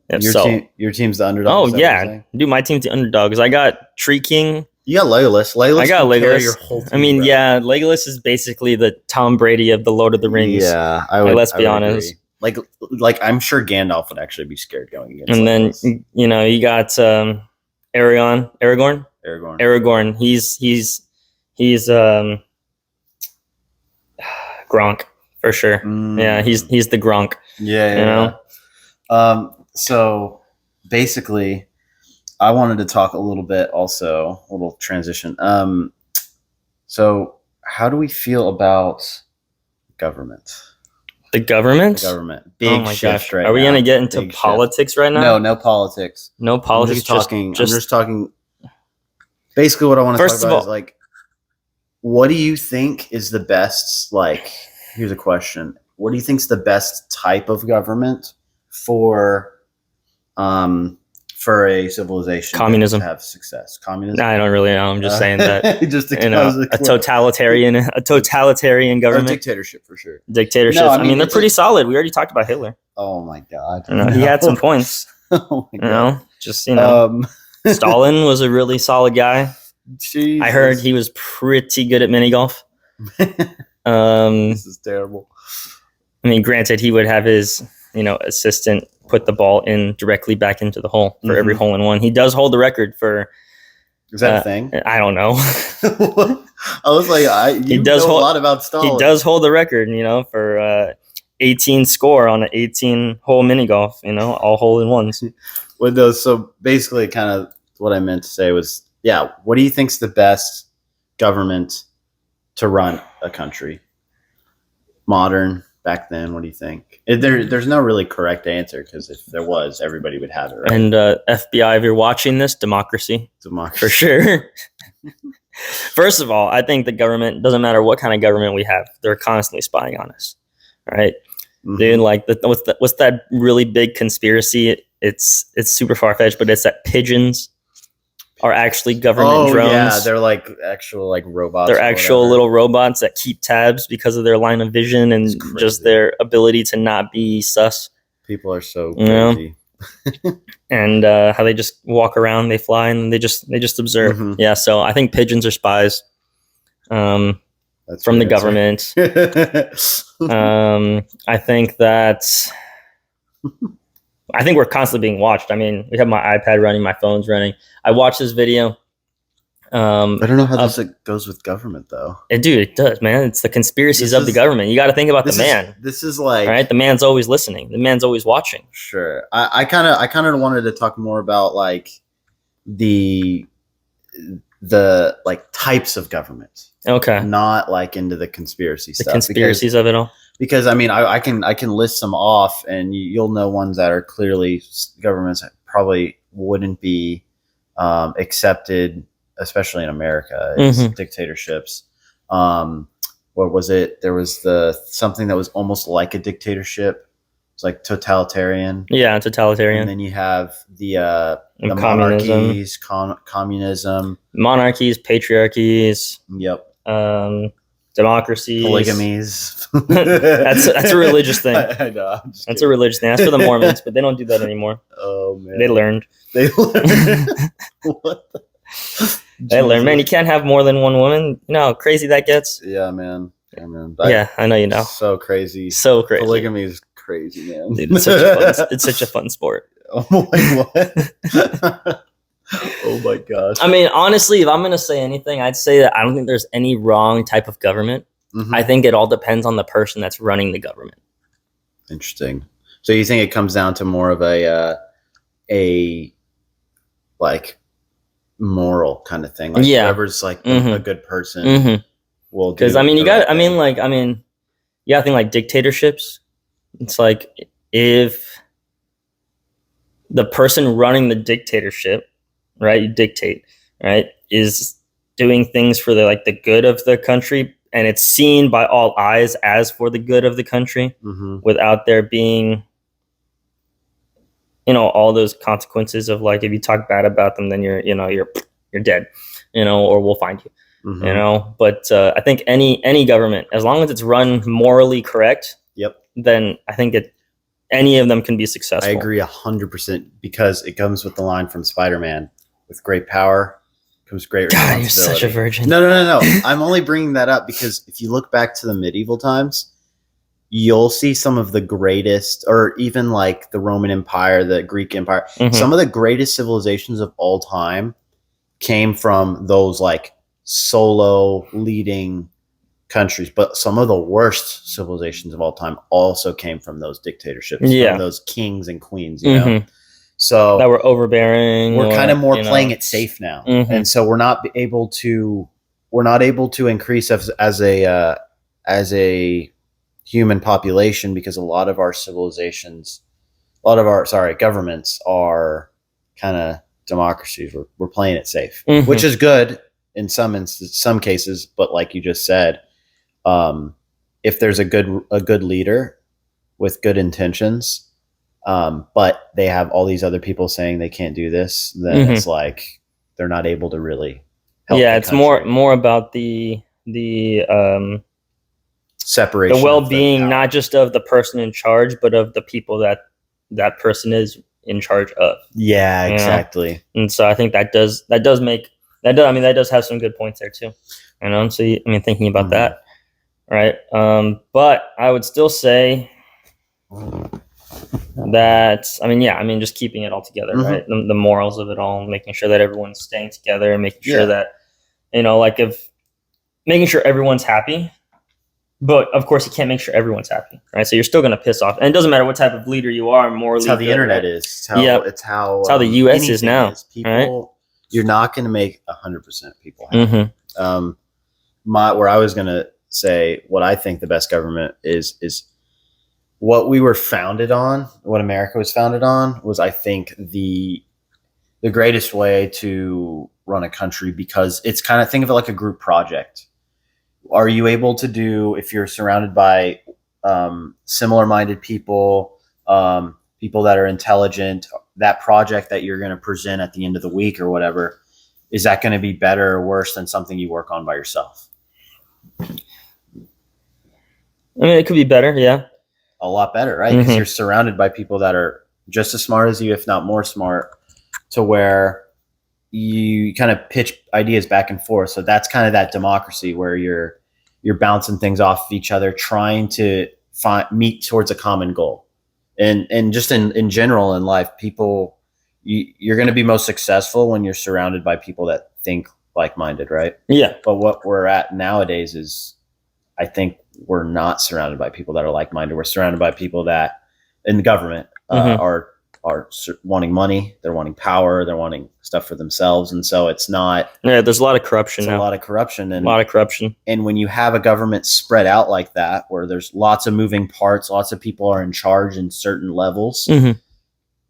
[SPEAKER 1] Your team's the underdog.
[SPEAKER 2] Oh yeah, dude, my team's the underdogs. I got Tree King.
[SPEAKER 1] You got Legolas.
[SPEAKER 2] I got Legolas.
[SPEAKER 1] Your whole team,
[SPEAKER 2] I mean, yeah, Legolas is basically the Tom Brady of the Lord of the Rings.
[SPEAKER 1] Yeah,
[SPEAKER 2] let's be honest.
[SPEAKER 1] Agree. Like I'm sure Gandalf would actually be scared going against.
[SPEAKER 2] And
[SPEAKER 1] Legolas.
[SPEAKER 2] then you got Aragorn. He's Gronk for sure. Yeah, he's the Gronk.
[SPEAKER 1] Yeah,
[SPEAKER 2] you know.
[SPEAKER 1] So basically, I wanted to talk a little bit also, a little transition. So how do we feel about government?
[SPEAKER 2] The government?
[SPEAKER 1] The government. Big shift right now.
[SPEAKER 2] Are we going to get into politics right now?
[SPEAKER 1] No politics.
[SPEAKER 2] No politics.
[SPEAKER 1] I'm just talking. Basically, what I want to talk about is like, what do you think is the best? Like, here's a question: what do you think is the best type of government for a civilization?
[SPEAKER 2] Communism.
[SPEAKER 1] To have success. Communism.
[SPEAKER 2] I don't really know. I'm just saying that.
[SPEAKER 1] Just
[SPEAKER 2] a totalitarian government.
[SPEAKER 1] Dictatorship for sure.
[SPEAKER 2] Dictatorship. No, I mean they're pretty solid. We already talked about Hitler.
[SPEAKER 1] Oh my god.
[SPEAKER 2] He had some points.
[SPEAKER 1] Oh my god.
[SPEAKER 2] Stalin was a really solid guy.
[SPEAKER 1] Jesus.
[SPEAKER 2] I heard he was pretty good at mini golf.
[SPEAKER 1] This is terrible.
[SPEAKER 2] I mean, granted, he would have his assistant put the ball in directly back into the hole for every hole in one. He does hold the record for.
[SPEAKER 1] Is that a thing?
[SPEAKER 2] I don't know.
[SPEAKER 1] I was like, he does hold a lot about Stalin.
[SPEAKER 2] He does hold the record, for 18 score on an 18-hole mini golf. All hole in ones.
[SPEAKER 1] With those, so basically, kind of what I meant to say was, yeah. What do you think's the best government to run a country? Modern. Back then, what do you think? There's no really correct answer because if there was, everybody would have it, right?
[SPEAKER 2] And FBI, if you're watching this, democracy for sure. First of all, I think the government doesn't matter what kind of government we have; they're constantly spying on us, right? Dude, like what's that really big conspiracy? It's super far fetched, but it's that pigeons are actually government drones.
[SPEAKER 1] Yeah, they're like actual like robots.
[SPEAKER 2] They're actual little robots that keep tabs because of their line of vision and just their ability to not be sus.
[SPEAKER 1] People are so crazy.
[SPEAKER 2] And how they just walk around, they fly, and they just observe. Mm-hmm. Yeah, so I think pigeons are spies from the government. I think that we're constantly being watched. I mean, we have my iPad running, my phone's running. I watched this video. I
[SPEAKER 1] don't know how this goes with government, though.
[SPEAKER 2] Dude, it does, man. It's the conspiracies of the government. You got to think about the man.
[SPEAKER 1] This is like,
[SPEAKER 2] right? The man's always listening. The man's always watching.
[SPEAKER 1] Sure. I kind of wanted to talk more about like the like types of government.
[SPEAKER 2] Okay.
[SPEAKER 1] Not like into the conspiracy stuff.
[SPEAKER 2] The conspiracies of it all.
[SPEAKER 1] Because I mean, I can list some off, and you'll know ones that are clearly governments that probably wouldn't be accepted, especially in America. It's dictatorships. What was it? There was something that was almost like a dictatorship. It's like totalitarian.
[SPEAKER 2] Yeah, totalitarian.
[SPEAKER 1] And then you have the monarchies, communism,
[SPEAKER 2] monarchies, patriarchies.
[SPEAKER 1] Yep.
[SPEAKER 2] Democracies,
[SPEAKER 1] polygamies.
[SPEAKER 2] that's a religious thing.
[SPEAKER 1] I know.
[SPEAKER 2] That's a religious thing. That's for the Mormons, but they don't do that anymore.
[SPEAKER 1] Oh man,
[SPEAKER 2] they learned.
[SPEAKER 1] What?
[SPEAKER 2] They learned, man. You can't have more than one woman. You know how crazy that gets.
[SPEAKER 1] Yeah, man. Yeah, man.
[SPEAKER 2] I know you know.
[SPEAKER 1] So crazy.
[SPEAKER 2] So crazy.
[SPEAKER 1] Polygamy is crazy, man.
[SPEAKER 2] Dude, it's such a fun sport.
[SPEAKER 1] Oh my what? Oh my gosh.
[SPEAKER 2] I mean, honestly, if I'm going to say anything, I'd say that I don't think there's any wrong type of government. Mm-hmm. I think it all depends on the person that's running the government.
[SPEAKER 1] Interesting. So you think it comes down to more of a like moral kind of thing? Like whoever's like a good person will do. Because
[SPEAKER 2] I mean, you got to think like dictatorships. It's like if the person running the dictatorship, right, you dictate, right, is doing things for the good of the country, and it's seen by all eyes as for the good of the country, without there being, all those consequences of like, if you talk bad about them, then you're dead, or we'll find you, But I think any government, as long as it's run morally correct, then I think any of them can be successful.
[SPEAKER 1] I agree 100%, because it comes with the line from Spider-Man: "With great power comes great responsibility."
[SPEAKER 2] God, you're such a virgin.
[SPEAKER 1] No. I'm only bringing that up because if you look back to the medieval times, you'll see some of the greatest, or even like the Roman Empire, the Greek Empire, some of the greatest civilizations of all time came from those like solo leading countries. But some of the worst civilizations of all time also came from those dictatorships, from those kings and queens, you know? So
[SPEAKER 2] that were overbearing.
[SPEAKER 1] We're kind of more playing it safe now, and so we're not able to increase as a human population, because a lot of our governments are kind of democracies. We're playing it safe, which is good in some cases. But like you just said, if there's a good leader with good intentions, but they have all these other people saying they can't do this, then it's like they're not able to really help. Yeah,
[SPEAKER 2] it's more about the
[SPEAKER 1] separation,
[SPEAKER 2] the well-being, not just of the person in charge, but of the people that person is in charge of.
[SPEAKER 1] Yeah, exactly.
[SPEAKER 2] And so I think that does have some good points there too. So thinking about that, right? But I would still say that, just keeping it all together, right? The morals of it all, making sure that everyone's staying together, and making sure that, making sure everyone's happy. But of course, you can't make sure everyone's happy, right? So you're still going to piss off, and it doesn't matter what type of leader you are. Morally,
[SPEAKER 1] it's how the internet is. It's how
[SPEAKER 2] the U.S. is now.
[SPEAKER 1] People,
[SPEAKER 2] right?
[SPEAKER 1] You're not going to make 100% people happy. Where I was going to say what I think the best government is what we were founded on. What America was founded on was, I think, the greatest way to run a country, because it's kind of, think of it like a group project. Are you able to do, if you're surrounded by similar-minded people, people that are intelligent, that project that you're going to present at the end of the week or whatever, is that going to be better or worse than something you work on by yourself?
[SPEAKER 2] I mean, it could be better. Yeah.
[SPEAKER 1] A lot better, right? Because you're surrounded by people that are just as smart as you, if not more smart, to where you kind of pitch ideas back and forth. So that's kind of that democracy where you're bouncing things off of each other, trying to meet towards a common goal. And just in general in life, people, you're going to be most successful when you're surrounded by people that think like-minded, right?
[SPEAKER 2] Yeah.
[SPEAKER 1] But what we're at nowadays is, I think we're not surrounded by people that are like-minded. We're surrounded by people that in the government are wanting money. They're wanting power. They're wanting stuff for themselves. And so it's not.
[SPEAKER 2] Yeah, there's a lot of corruption now.
[SPEAKER 1] A lot of corruption.
[SPEAKER 2] And a lot of corruption.
[SPEAKER 1] And when you have a government spread out like that, where there's lots of moving parts, lots of people are in charge in certain levels,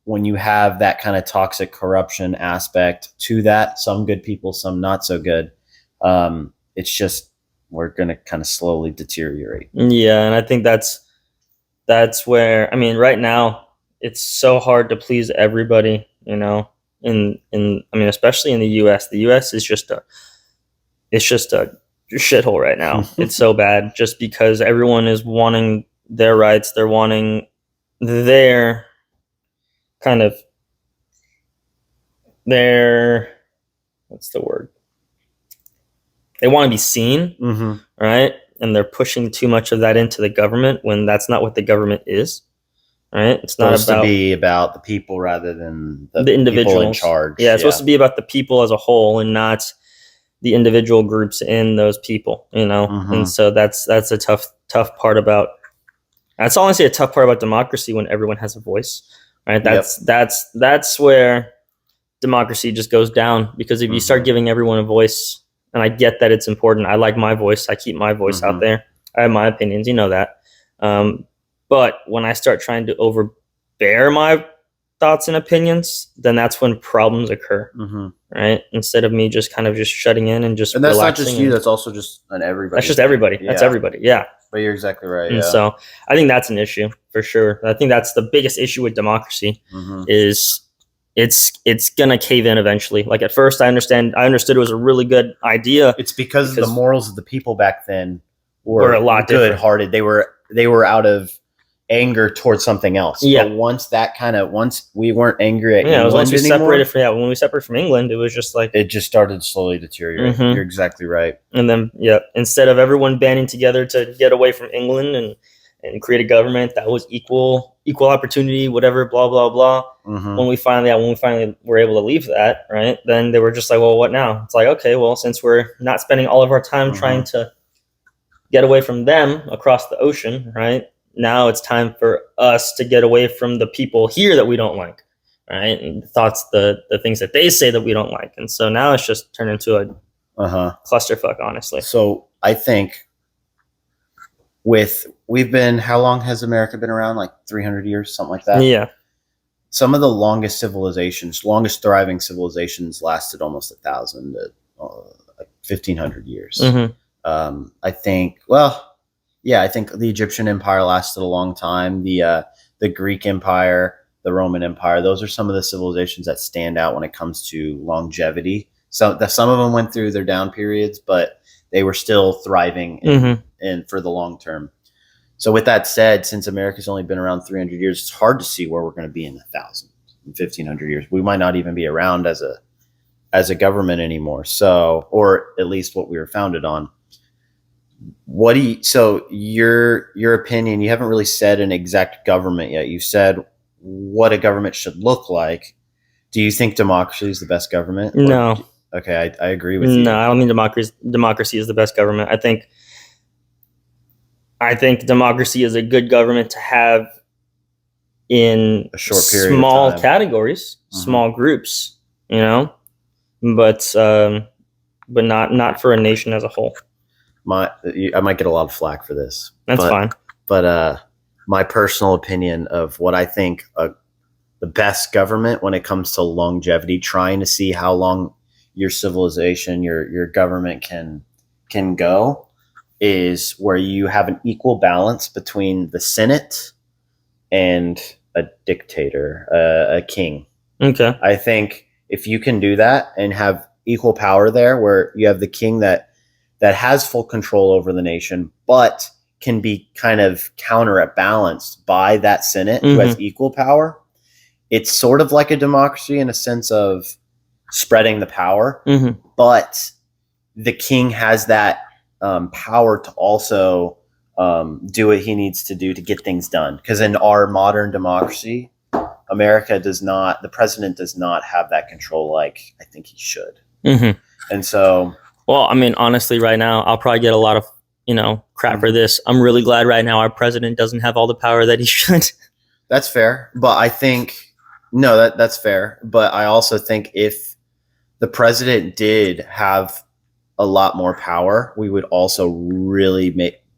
[SPEAKER 1] when you have that kind of toxic corruption aspect to that, some good people, some not so good, it's just, we're going to kind of slowly deteriorate.
[SPEAKER 2] Yeah. And I think that's where, I mean, right now it's so hard to please everybody, you know, I mean, especially in the US. The US is just a shithole right now. It's so bad just because everyone is wanting their rights. They're wanting their kind of what's the word? They want to be seen, right? And they're pushing too much of that into the government when that's not what the government is, right? It's not
[SPEAKER 1] supposed to be about the people rather than the
[SPEAKER 2] individuals
[SPEAKER 1] people in charge.
[SPEAKER 2] Yeah, it's supposed to be about the people as a whole and not the individual groups in those people, you know? And so that's a tough part about. That's honestly a tough part about democracy when everyone has a voice, right? That's where democracy just goes down, because if you start giving everyone a voice. And I get that it's important. I like my voice. I keep my voice out there. I have my opinions. You know that. But when I start trying to overbear my thoughts and opinions, then that's when problems occur, right? Instead of me just kind of just shutting in and just
[SPEAKER 1] and that's relaxing. Not just you. That's also just an everybody.
[SPEAKER 2] That's just everybody. Yeah. That's everybody. Yeah.
[SPEAKER 1] But you're exactly right.
[SPEAKER 2] And so I think that's an issue for sure. I think that's the biggest issue with democracy is it's gonna cave in eventually. Like at first, I understood it was a really good idea.
[SPEAKER 1] It's because the morals of the people back then were
[SPEAKER 2] a lot
[SPEAKER 1] good-hearted. They were out of anger towards something else.
[SPEAKER 2] Yeah.
[SPEAKER 1] But once we weren't angry at England
[SPEAKER 2] once we
[SPEAKER 1] anymore,
[SPEAKER 2] when we separated from England, it was just like
[SPEAKER 1] it just started slowly deteriorating. You're exactly right.
[SPEAKER 2] And then instead of everyone banding together to get away from England and create a government that was equal opportunity, whatever, blah blah blah. When we finally were able to leave that, right? Then they were just like, well, what now? It's like, okay, well, since we're not spending all of our time trying to get away from them across the ocean, right? Now it's time for us to get away from the people here that we don't like, right? And the things that they say that we don't like, and so now it's just turned into a clusterfuck, honestly.
[SPEAKER 1] So I think. How long has America been around? Like 300 years, something like that?
[SPEAKER 2] Yeah.
[SPEAKER 1] Some of the longest thriving civilizations lasted almost 1,000 to 1,500 years. I think the Egyptian Empire lasted a long time. The Greek Empire, the Roman Empire, those are some of the civilizations that stand out when it comes to longevity. So some of them went through their down periods, but they were still thriving and for the long term. So with that said, since America's only been around 300 years, it's hard to see where we're going to be in 1,000, 1,500 years. We might not even be around as a government anymore. So, or at least what we were founded on. So your opinion, you haven't really said an exact government yet. You said what a government should look like. Do you think democracy is the best government?
[SPEAKER 2] No.
[SPEAKER 1] Okay, I agree with you.
[SPEAKER 2] No, I don't think democracy is the best government. I think democracy is a good government to have in
[SPEAKER 1] a short period
[SPEAKER 2] small
[SPEAKER 1] of time.
[SPEAKER 2] Categories, small groups, you know, but not for a nation as a whole.
[SPEAKER 1] I might get a lot of flack for this.
[SPEAKER 2] That's fine.
[SPEAKER 1] But my personal opinion of what I think the best government when it comes to longevity, trying to see how long your civilization, your government can go, is where you have an equal balance between the Senate and a dictator, a king.
[SPEAKER 2] Okay.
[SPEAKER 1] I think if you can do that and have equal power there, where you have the king that has full control over the nation, but can be kind of counterbalanced by that Senate who has equal power. It's sort of like a democracy in a sense of spreading the power, but the king has that power to also do what he needs to do to get things done. Because in our modern democracy, America does not, the president does not have that control like I think he should. And so,
[SPEAKER 2] well, I mean, honestly, right now, I'll probably get a lot of, crap for this. I'm really glad right now our president doesn't have all the power that he should.
[SPEAKER 1] That's fair. But I think, no, that's fair. But I also think if the president did have a lot more power, we would also really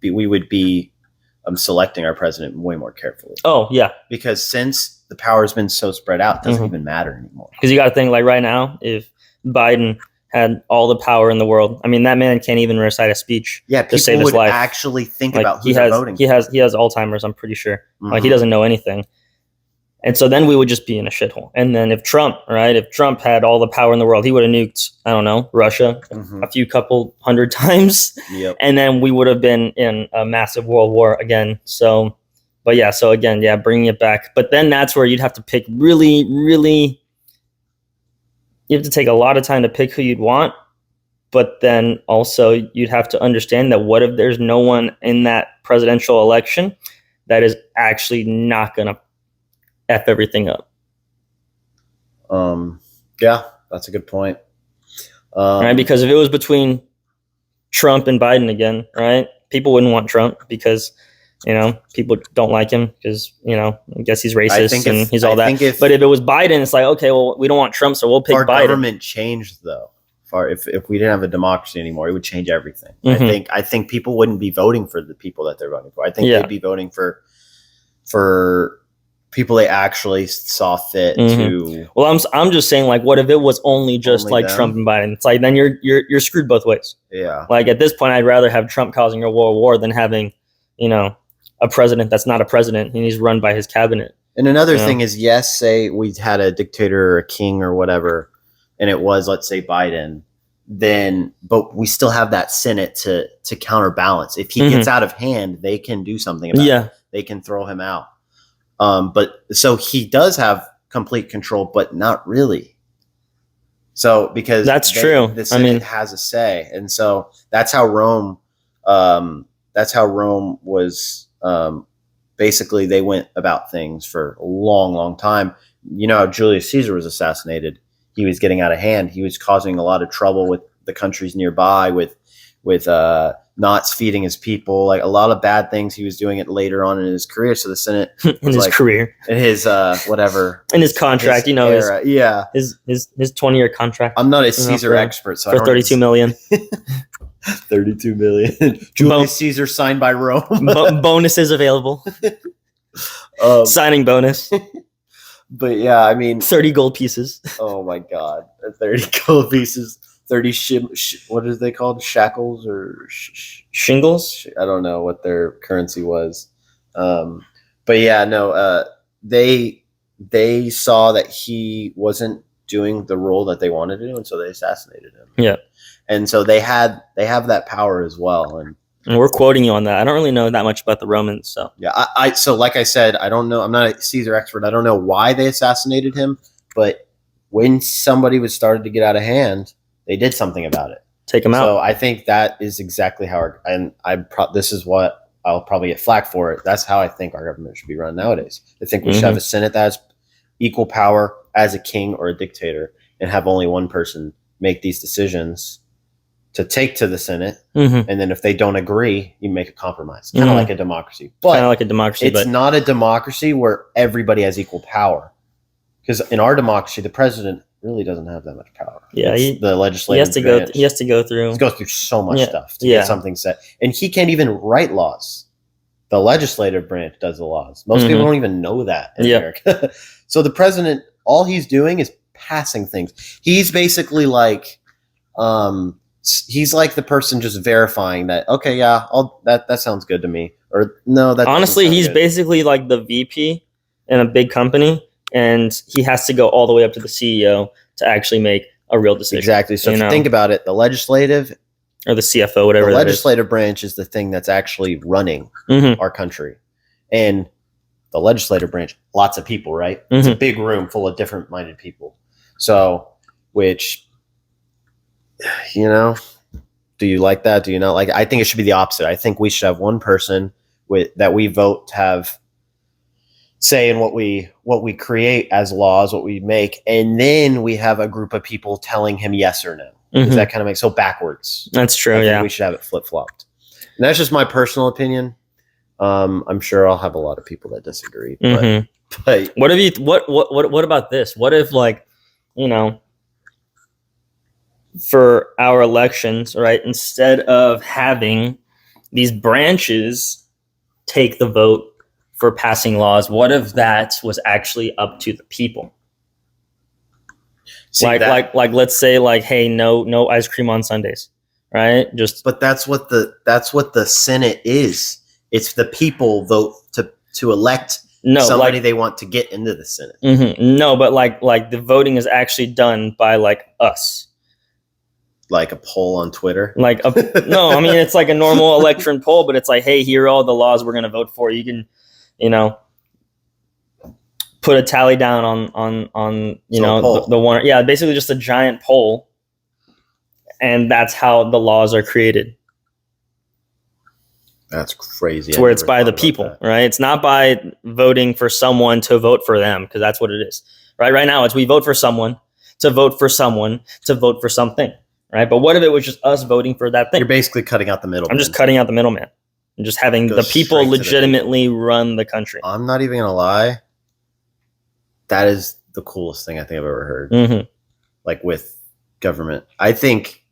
[SPEAKER 1] we would be selecting our president way more carefully.
[SPEAKER 2] Oh, yeah.
[SPEAKER 1] Because since the power has been so spread out, it doesn't even matter anymore.
[SPEAKER 2] Because you got to think, like right now, if Biden had all the power in the world, I mean, that man can't even recite a speech.
[SPEAKER 1] Yeah,
[SPEAKER 2] to save
[SPEAKER 1] people
[SPEAKER 2] his
[SPEAKER 1] would
[SPEAKER 2] life.
[SPEAKER 1] actually think
[SPEAKER 2] Like,
[SPEAKER 1] about who they're voting for.
[SPEAKER 2] He has Alzheimer's, I'm pretty sure. Like, he doesn't know anything. And so then we would just be in a shithole. And then if Trump had all the power in the world, he would have nuked, I don't know, Russia a couple hundred times.
[SPEAKER 1] Yep.
[SPEAKER 2] And then we would have been in a massive world war again. So, but yeah, so again, yeah, bringing it back. But then that's where you'd have to pick really, really, you have to take a lot of time to pick who you'd want. But then also you'd have to understand that what if there's no one in that presidential election that is actually not going to F everything up?
[SPEAKER 1] Yeah, that's a good point.
[SPEAKER 2] Right? Because if it was between Trump and Biden again, right? People wouldn't want Trump because, people don't like him because, I guess he's racist and he's all that. But if it was Biden, it's like, okay, well, we don't want Trump, so we'll pick Biden.
[SPEAKER 1] Our government changed, though. If we didn't have a democracy anymore, it would change everything. I think people wouldn't be voting for the people that they're voting for. I think they'd be voting for people they actually saw fit to.
[SPEAKER 2] Well, I'm just saying, like, what if it was only them? Trump and Biden? It's like then you're screwed both ways.
[SPEAKER 1] Yeah.
[SPEAKER 2] Like at this point, I'd rather have Trump causing a world war than having, a president that's not a president and he's run by his cabinet.
[SPEAKER 1] And another thing is, yes, say we had a dictator or a king or whatever, and it was, let's say, Biden, but we still have that Senate to counterbalance. If he gets out of hand, they can do something about it. They can throw him out. But so he does have complete control, but not really. So because
[SPEAKER 2] that's true,
[SPEAKER 1] the Senate has a say, and so that's how Rome. That's how Rome was. Basically, they went about things for a long, long time. How Julius Caesar was assassinated. He was getting out of hand. He was causing a lot of trouble with the countries nearby, with not feeding his people, like a lot of bad things he was doing it later on in his career. So the Senate
[SPEAKER 2] in his career,
[SPEAKER 1] in his whatever,
[SPEAKER 2] in his contract, his 20-year contract.
[SPEAKER 1] I'm not a Caesar expert, so
[SPEAKER 2] for $32 million.
[SPEAKER 1] 32 million. Julius Caesar signed by Rome.
[SPEAKER 2] Bonuses available. Signing bonus.
[SPEAKER 1] But yeah, I mean,
[SPEAKER 2] 30 gold pieces.
[SPEAKER 1] Oh my God, 30 gold pieces. 30 what is they called? Shackles or
[SPEAKER 2] shingles?
[SPEAKER 1] I don't know what their currency was. But yeah, no, they saw that he wasn't doing the role that they wanted to do, and so they assassinated him.
[SPEAKER 2] Yeah.
[SPEAKER 1] And so they have that power as well. And
[SPEAKER 2] we're quoting you on that. I don't really know that much about the Romans. So
[SPEAKER 1] yeah, so like I said, I don't know. I'm not a Caesar expert. I don't know why they assassinated him, but when somebody was started to get out of hand, they did something about it.
[SPEAKER 2] Take him out.
[SPEAKER 1] So I think that is exactly how this is what I'll probably get flack for it. That's how I think our government should be run nowadays. I think we should have a Senate that has equal power as a king or a dictator and have only one person make these decisions to take to the Senate. And then if they don't agree, you make a compromise. Kind of like a democracy. But it's not a democracy where everybody has equal power. Because in our democracy, the president really doesn't have that much power.
[SPEAKER 2] Yeah,
[SPEAKER 1] the legislative branch.
[SPEAKER 2] He has to go through
[SPEAKER 1] so much stuff to get something set, and he can't even write laws. The legislative branch does the laws. Most people don't even know that in America. So the president, all he's doing is passing things. He's basically like, he's like the person just verifying that. Okay, yeah, that sounds good to me. Or no, that
[SPEAKER 2] honestly, he's basically like the VP in a big company. And he has to go all the way up to the CEO to actually make a real decision.
[SPEAKER 1] Exactly. So if you think about it, the legislative
[SPEAKER 2] or the CFO, whatever.
[SPEAKER 1] The legislative branch is the thing that's actually running our country, and the legislative branch, lots of people, right? It's a big room full of different minded people. So, which, do you like that? Do you not like it? I think it should be the opposite. I think we should have one person that we vote to have say in what we create as laws, what we make, and then we have a group of people telling him yes or no. Does that kind of make so backwards?
[SPEAKER 2] That's true.
[SPEAKER 1] I think we should have it flip flopped. And that's just my personal opinion. I'm sure I'll have a lot of people that disagree. But
[SPEAKER 2] what if you? What about this? What if, like, for our elections, right? Instead of having these branches take the vote for passing laws, what if that was actually up to the people? Like let's say, like, hey, no ice cream on Sundays, right?
[SPEAKER 1] But that's what the Senate is. It's the people vote to elect somebody they want to get into the Senate.
[SPEAKER 2] No, but like the voting is actually done by like us.
[SPEAKER 1] Like a poll on Twitter?
[SPEAKER 2] No, I mean, it's like a normal election poll, but it's like, hey, here are all the laws we're going to vote for. You can, put a tally down on the one. Yeah, basically just a giant poll. And that's how the laws are created.
[SPEAKER 1] That's crazy.
[SPEAKER 2] It's where it's by the people, right? It's not by voting for someone to vote for them, because that's what it is, right? Right now, it's we vote for someone to vote for someone to vote for something, right? But what if it was just us voting for that thing?
[SPEAKER 1] You're basically cutting out the middleman.
[SPEAKER 2] I'm just cutting out the middleman and just having the people legitimately run the country.
[SPEAKER 1] I'm not even going to lie. That is the coolest thing I think I've ever heard. Like with government. I think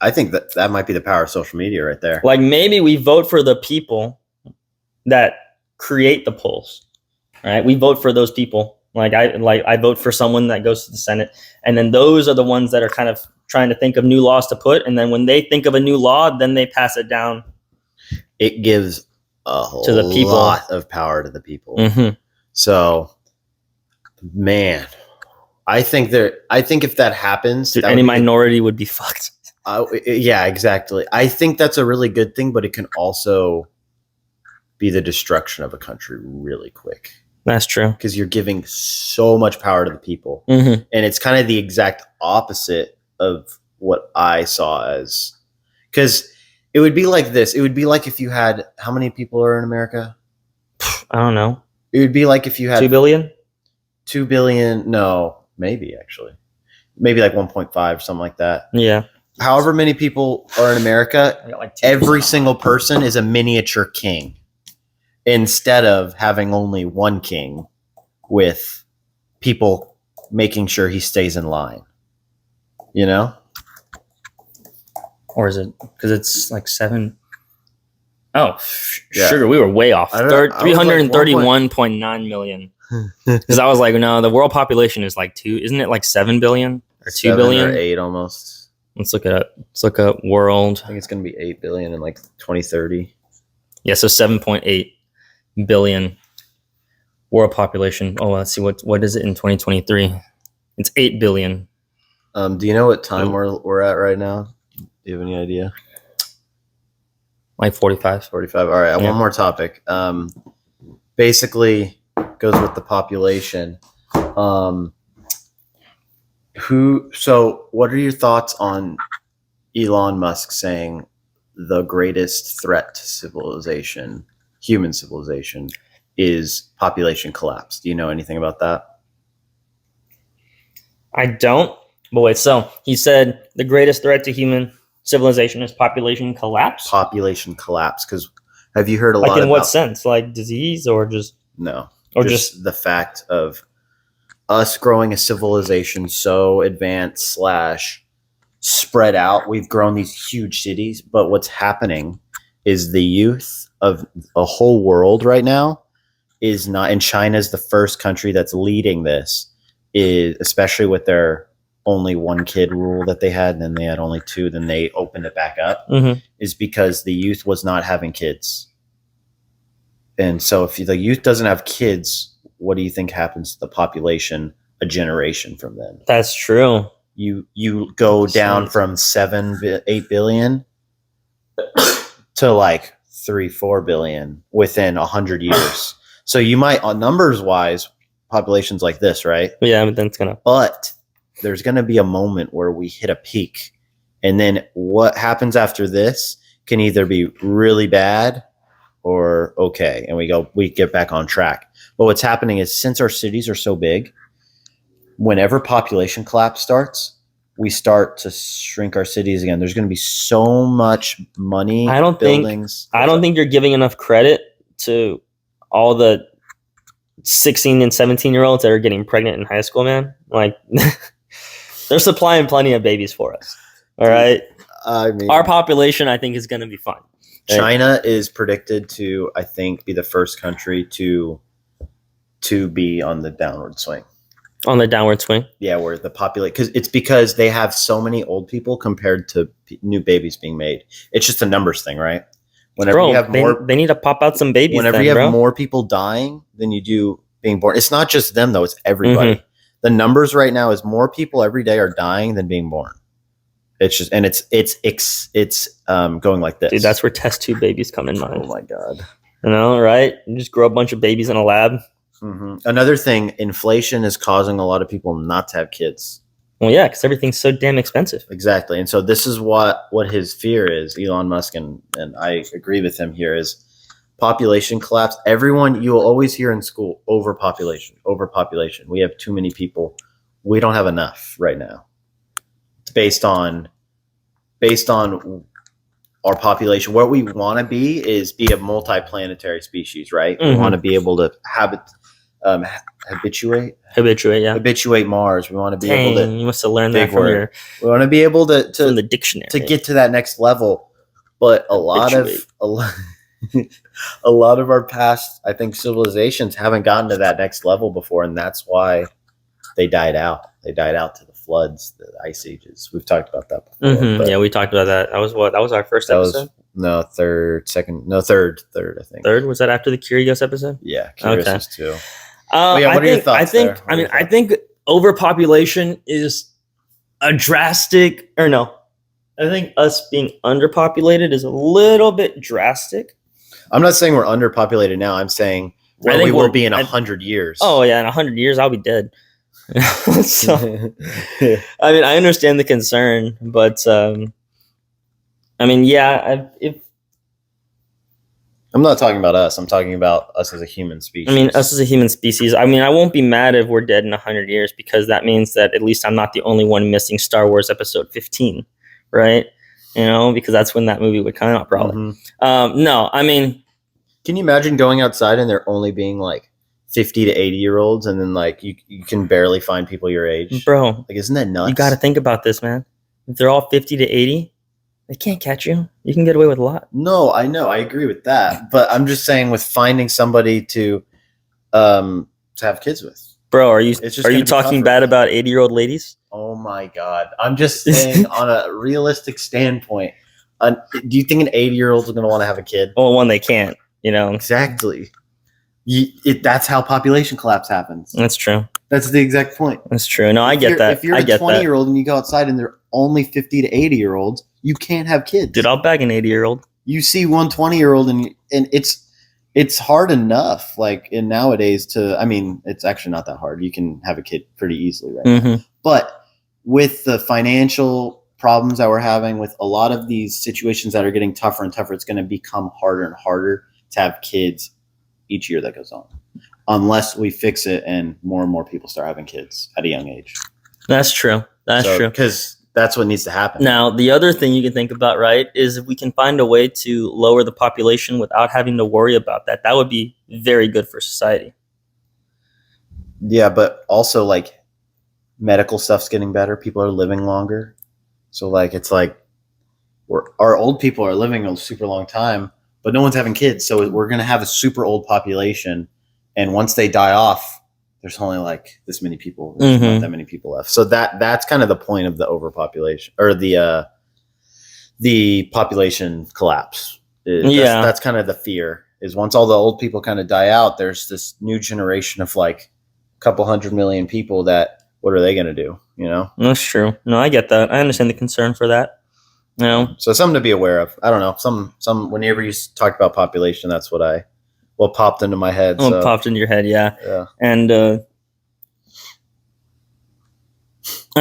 [SPEAKER 1] that might be the power of social media right there.
[SPEAKER 2] Like maybe we vote for the people that create the polls, right? We vote for those people. I vote for someone that goes to the Senate, and then those are the ones that are kind of trying to think of new laws to put. And then when they think of a new law, then they pass it down.
[SPEAKER 1] It gives to the people lot of power to the people. So, man, I think if that happens,
[SPEAKER 2] dude, any minority would be fucked.
[SPEAKER 1] Yeah, exactly. I think that's a really good thing, but it can also be the destruction of a country really quick.
[SPEAKER 2] That's true.
[SPEAKER 1] Because you're giving so much power to the people. And it's kind of the exact opposite of what I saw as, because it would be like this. It would be like if you had, how many people are in America?
[SPEAKER 2] I don't know.
[SPEAKER 1] It would be like if you had
[SPEAKER 2] 2 billion?
[SPEAKER 1] 2 billion. No, maybe actually. Maybe like 1.5, something like that.
[SPEAKER 2] Yeah.
[SPEAKER 1] However many people are in America, every single person is a miniature king, instead of having only one king with people making sure he stays in line.
[SPEAKER 2] Or is it because it's like 7? Oh, sugar, we were way off. 331.9 million. Because I was like, no, the world population is like 2. Isn't it like 7 billion or 2 billion?
[SPEAKER 1] Or 8 almost.
[SPEAKER 2] Let's look it up. Let's look up world.
[SPEAKER 1] I think it's going to be 8 billion in like 2030.
[SPEAKER 2] Yeah, so 7.8 billion world population. Oh, let's see what is it in 2023? It's 8 billion.
[SPEAKER 1] Do you know what time we're at right now? Do you have any idea?
[SPEAKER 2] Like 45.
[SPEAKER 1] 45. All right, one more topic. Basically goes with the population. So what are your thoughts on Elon Musk saying the greatest threat to civilization, human civilization, is population collapse? Do you know anything about that?
[SPEAKER 2] I don't. But wait, so he said the greatest threat to human civilization is population collapse?
[SPEAKER 1] Population collapse. Because have you heard a lot
[SPEAKER 2] about... Like in what sense? Like disease or just...
[SPEAKER 1] No. Or just the fact of us growing a civilization so advanced / spread out. We've grown these huge cities, but what's happening is the youth of a whole world right now is not, and China's the first country that's leading this, is especially with their only 1 kid rule that they had, and then they had only 2, then they opened it back up, is because the youth was not having kids. And so if the youth doesn't have kids, what do you think happens to the population a generation from then?
[SPEAKER 2] That's true.
[SPEAKER 1] you go down
[SPEAKER 2] Insane.
[SPEAKER 1] from 8 billion to like 3-4 billion within 100 years. So you might, on numbers wise, populations like this, right?
[SPEAKER 2] Yeah, but then it's gonna.
[SPEAKER 1] But there's gonna be a moment where we hit a peak, and then what happens after this can either be really bad or okay, and we get back on track. But what's happening is, since our cities are so big, whenever population collapse starts, we start to shrink our cities again. There's going to be so much money.
[SPEAKER 2] I don't
[SPEAKER 1] buildings.
[SPEAKER 2] think you're giving enough credit to all the 16 and 17-year-olds that are getting pregnant in high school, man. Like, they're supplying plenty of babies for us. All right.
[SPEAKER 1] I mean,
[SPEAKER 2] our population, I think, is going to be fine.
[SPEAKER 1] China is predicted to, I think, be the first country to be on the downward swing.
[SPEAKER 2] On the downward swing?
[SPEAKER 1] Yeah, where the population, because they have so many old people compared to new babies being made. It's just a numbers thing, right? Whenever you have more,
[SPEAKER 2] they need to pop out some babies.
[SPEAKER 1] Whenever you have more people dying than you do being born, it's not just them though; it's everybody. Mm-hmm. The numbers right now is more people every day are dying than being born. It's just, and it's going like this.
[SPEAKER 2] Dude, that's where test tube babies come in mind.
[SPEAKER 1] Oh my god!
[SPEAKER 2] You know, right? You just grow a bunch of babies in a lab.
[SPEAKER 1] Mm-hmm. Another thing, inflation is causing a lot of people not to have kids.
[SPEAKER 2] Well, yeah, because everything's so damn expensive.
[SPEAKER 1] Exactly. And so this is what his fear is, Elon Musk, and I agree with him here, is population collapse. Everyone, you will always hear in school, overpopulation. We have too many people. We don't have enough right now. It's based on our population. What we want to be is a multi-planetary species, right? Mm-hmm. We want to be able to habituate Mars. We want to be able to.
[SPEAKER 2] You must have learned that from your.
[SPEAKER 1] We want to be able to
[SPEAKER 2] from the dictionary
[SPEAKER 1] to get to that next level. But a lot of our past, I think, civilizations haven't gotten to that next level before, and that's why they died out. They died out to the floods, the ice ages. We've talked about that before.
[SPEAKER 2] Mm-hmm. Yeah, we talked about that. That was our first episode.
[SPEAKER 1] Third, I think.
[SPEAKER 2] Third? Was that after the Curious episode?
[SPEAKER 1] Yeah, Curious was too.
[SPEAKER 2] What are your thoughts there? I think overpopulation is a drastic, or no. I think us being underpopulated is a little bit drastic.
[SPEAKER 1] I'm not saying we're underpopulated now. I'm saying where we will be in 100 years.
[SPEAKER 2] Oh, yeah, in 100 years, I'll be dead. So, I mean, I understand the concern, but I mean, yeah,
[SPEAKER 1] I'm not talking about us. I'm talking about us as a human species.
[SPEAKER 2] I mean, us as a human species. I mean, I won't be mad if we're dead in 100 years, because that means that at least I'm not the only one missing Star Wars Episode 15, right? You know, because that's when that movie would come out, probably. Mm-hmm. No, I mean,
[SPEAKER 1] can you imagine going outside and there only being like 50 to 80-year-olds, and then like you can barely find people your age,
[SPEAKER 2] bro?
[SPEAKER 1] Like, isn't that nuts?
[SPEAKER 2] You got to think about this, man. If they're all 50 to 80, they can't catch you. You can get away with a lot.
[SPEAKER 1] No, I know, I agree with that, but I'm just saying, with finding somebody to have kids with,
[SPEAKER 2] bro. Are you talking bad about 80-year-old ladies?
[SPEAKER 1] Oh my god! I'm just saying, on a realistic standpoint, do you think an 80-year-old is going to want to have a kid?
[SPEAKER 2] Well, one, they can't. You know,
[SPEAKER 1] exactly. That's how population collapse happens.
[SPEAKER 2] That's true.
[SPEAKER 1] That's the exact point.
[SPEAKER 2] That's true. No, I get that.
[SPEAKER 1] If you're a 20-year-old and you go outside and there are only 50 to 80-year-olds, you can't have kids.
[SPEAKER 2] Dude, I'll bag an 80-year-old.
[SPEAKER 1] You see one 20-year-old and it's hard enough, like, in nowadays I mean, it's actually not that hard. You can have a kid pretty easily right now. But with the financial problems that we're having, with a lot of these situations that are getting tougher and tougher, it's going to become harder and harder to have kids each year that goes on, unless we fix it and more people start having kids at a young age.
[SPEAKER 2] That's true. That's true.
[SPEAKER 1] Because that's what needs to happen.
[SPEAKER 2] Now, the other thing you can think about, right, is if we can find a way to lower the population without having to worry about that, that would be very good for society.
[SPEAKER 1] Yeah, but also, like, medical stuff's getting better. People are living longer. So, like, it's like our old people are living a super long time, but no one's having kids. So we're going to have a super old population. And once they die off, there's only like this many people. There's not that many people left. So that's kind of the point of the overpopulation, or the population collapse. That's kind of the fear, is once all the old people kind of die out, there's this new generation of like a couple 100 million people that, what are they going to do?
[SPEAKER 2] That's true. No, I get that. I understand the concern for that.
[SPEAKER 1] So something to be aware of. I don't know. Some whenever you talked about population, that's what popped into my head.
[SPEAKER 2] What popped into your head, yeah. And I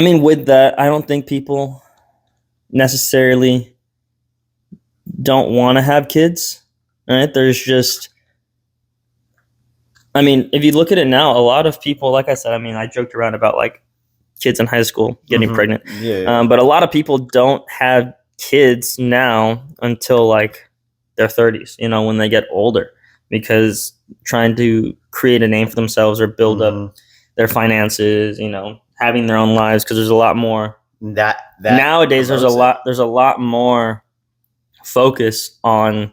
[SPEAKER 2] mean, with that, I don't think people necessarily don't want to have kids, right? There's just, I mean, if you look at it now, a lot of people, like I said, I mean, I joked around about like kids in high school getting pregnant. But a lot of people don't have kids now until like their 30s, when they get older, because trying to create a name for themselves or build up their finances, having their own lives, because there's a lot more
[SPEAKER 1] that
[SPEAKER 2] nowadays. There's a lot more focus on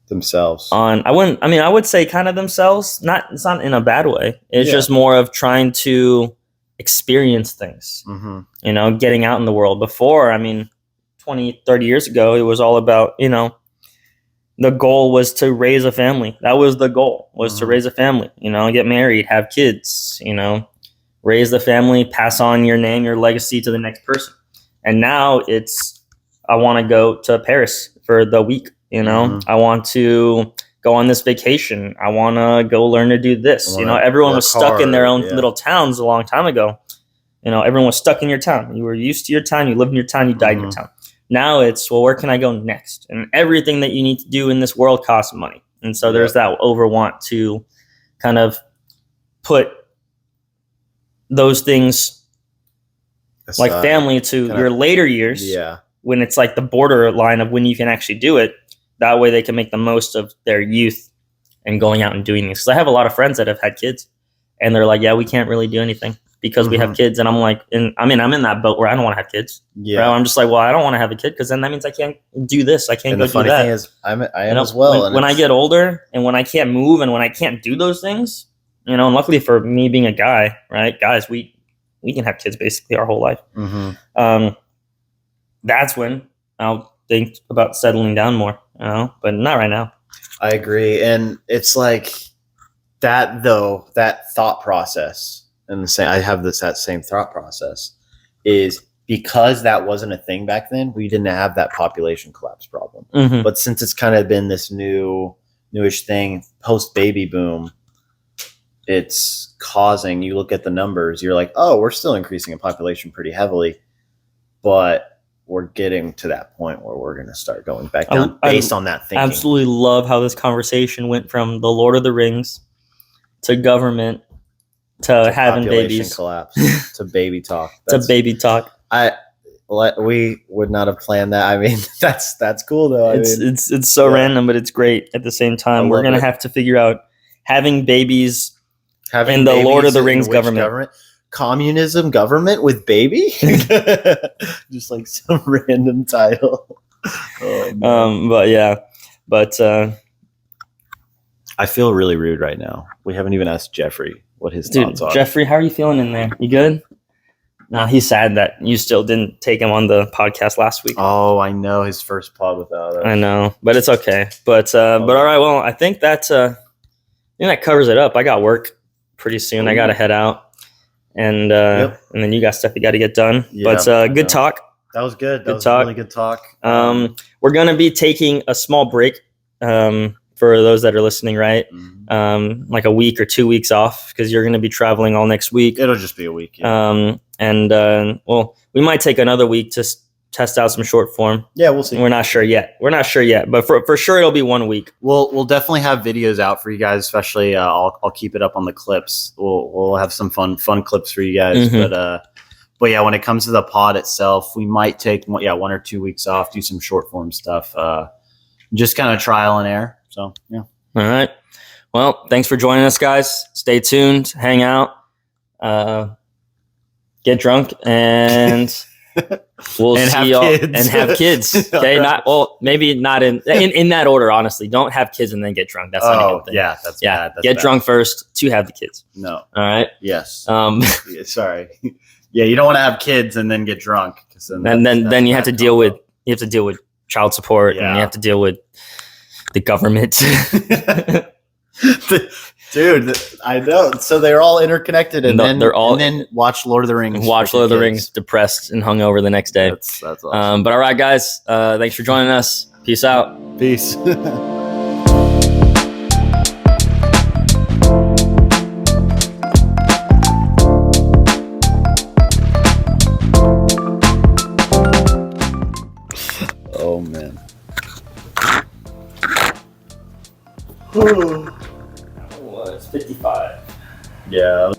[SPEAKER 1] themselves.
[SPEAKER 2] I would say kind of themselves. It's not in a bad way. It's just more of trying to experience things, getting out in the world. Before, 20, 30 years ago, it was all about, the goal was to raise a family. That was the goal, was to raise a family, get married, have kids, raise the family, pass on your name, your legacy to the next person. And now it's, I want to go to Paris for the week, I want to go on this vacation. I want to go learn to do this. Everyone was stuck in their own little towns a long time ago. Everyone was stuck in your town. You were used to your town. You lived in your town. You died in your town. Now it's, well, where can I go next? And everything that you need to do in this world costs money. And so there's that overwant to kind of put those things like family to your later years.
[SPEAKER 1] Yeah.
[SPEAKER 2] When it's like the borderline of when you can actually do it. That way they can make the most of their youth and going out and doing this. Because I have a lot of friends that have had kids and they're like, yeah, we can't really do anything because we have kids. And I'm like, I'm in that boat where I don't want to have kids. Yeah. Right? I'm just like, well, I don't want to have a kid because then that means I can't do this. I can't go do that. And the funny thing is,
[SPEAKER 1] I am as well.
[SPEAKER 2] When I get older and when I can't move and when I can't do those things, and luckily for me being a guy, right? Guys, we can have kids basically our whole life. That's when I'll think about settling down more, but not right now.
[SPEAKER 1] I agree. And it's like that thought process, and I have that same thought process, is because that wasn't a thing back then, we didn't have that population collapse problem. But since it's kind of been this newish thing post baby boom, it's causing, you look at the numbers, you're like, oh, we're still increasing in population pretty heavily, but we're getting to that point where we're going to start going back down based on that thinking.
[SPEAKER 2] Absolutely love how this conversation went from the Lord of the Rings to government to having babies,
[SPEAKER 1] collapse to baby talk.
[SPEAKER 2] To baby talk.
[SPEAKER 1] We would not have planned that. I mean, that's cool though.
[SPEAKER 2] It's so random, but it's great at the same time. We're going to have to figure out having babies in the Lord of the Rings government.
[SPEAKER 1] Communism government with baby. Just like some random title.
[SPEAKER 2] But
[SPEAKER 1] I feel really rude right now. We haven't even asked Jeffrey what his thoughts are.
[SPEAKER 2] Jeffrey, how are you feeling in there? You good? No, he's sad that you still didn't take him on the podcast last week.
[SPEAKER 1] Oh, I know, his first pod without us.
[SPEAKER 2] I know, but it's okay. But all right, well, I think that covers it up. I got work pretty soon. I got to head out. And and then you got stuff you got to get done. Yeah, but good talk.
[SPEAKER 1] That was good. That was a really good talk.
[SPEAKER 2] We're going to be taking a small break for those that are listening, right? Like a week or 2 weeks off because you're going to be traveling all next week.
[SPEAKER 1] It'll just be a week. Yeah.
[SPEAKER 2] Well, we might take another week to test out some short form.
[SPEAKER 1] Yeah, we'll see.
[SPEAKER 2] We're not sure yet. But for sure it'll be 1 week.
[SPEAKER 1] We'll definitely have videos out for you guys. Especially, I'll keep it up on the clips. We'll have some fun clips for you guys. But yeah, when it comes to the pod itself, we might take 1 or 2 weeks off, do some short form stuff, just kind of trial and error. So yeah.
[SPEAKER 2] All right. Well, thanks for joining us, guys. Stay tuned. Hang out. Get drunk and. We'll see y'all and have kids. Okay, maybe not in that order. Honestly, don't have kids and then get drunk. That's not a good thing.
[SPEAKER 1] Yeah, that's bad.
[SPEAKER 2] Get drunk first to have the kids.
[SPEAKER 1] No.
[SPEAKER 2] All right.
[SPEAKER 1] Yes. Sorry. Yeah, you don't want to have kids and then get drunk.
[SPEAKER 2] Then you have to deal with child support and you have to deal with the government.
[SPEAKER 1] Dude, I know. So they're all interconnected, and then
[SPEAKER 2] they're all
[SPEAKER 1] and then watch Lord of the Rings.
[SPEAKER 2] Watch Lord of the Rings depressed and hungover the next day.
[SPEAKER 1] That's awesome.
[SPEAKER 2] But all right, guys, thanks for joining us. Peace out.
[SPEAKER 1] Peace. Oh man.
[SPEAKER 2] It's 55.
[SPEAKER 1] Yeah.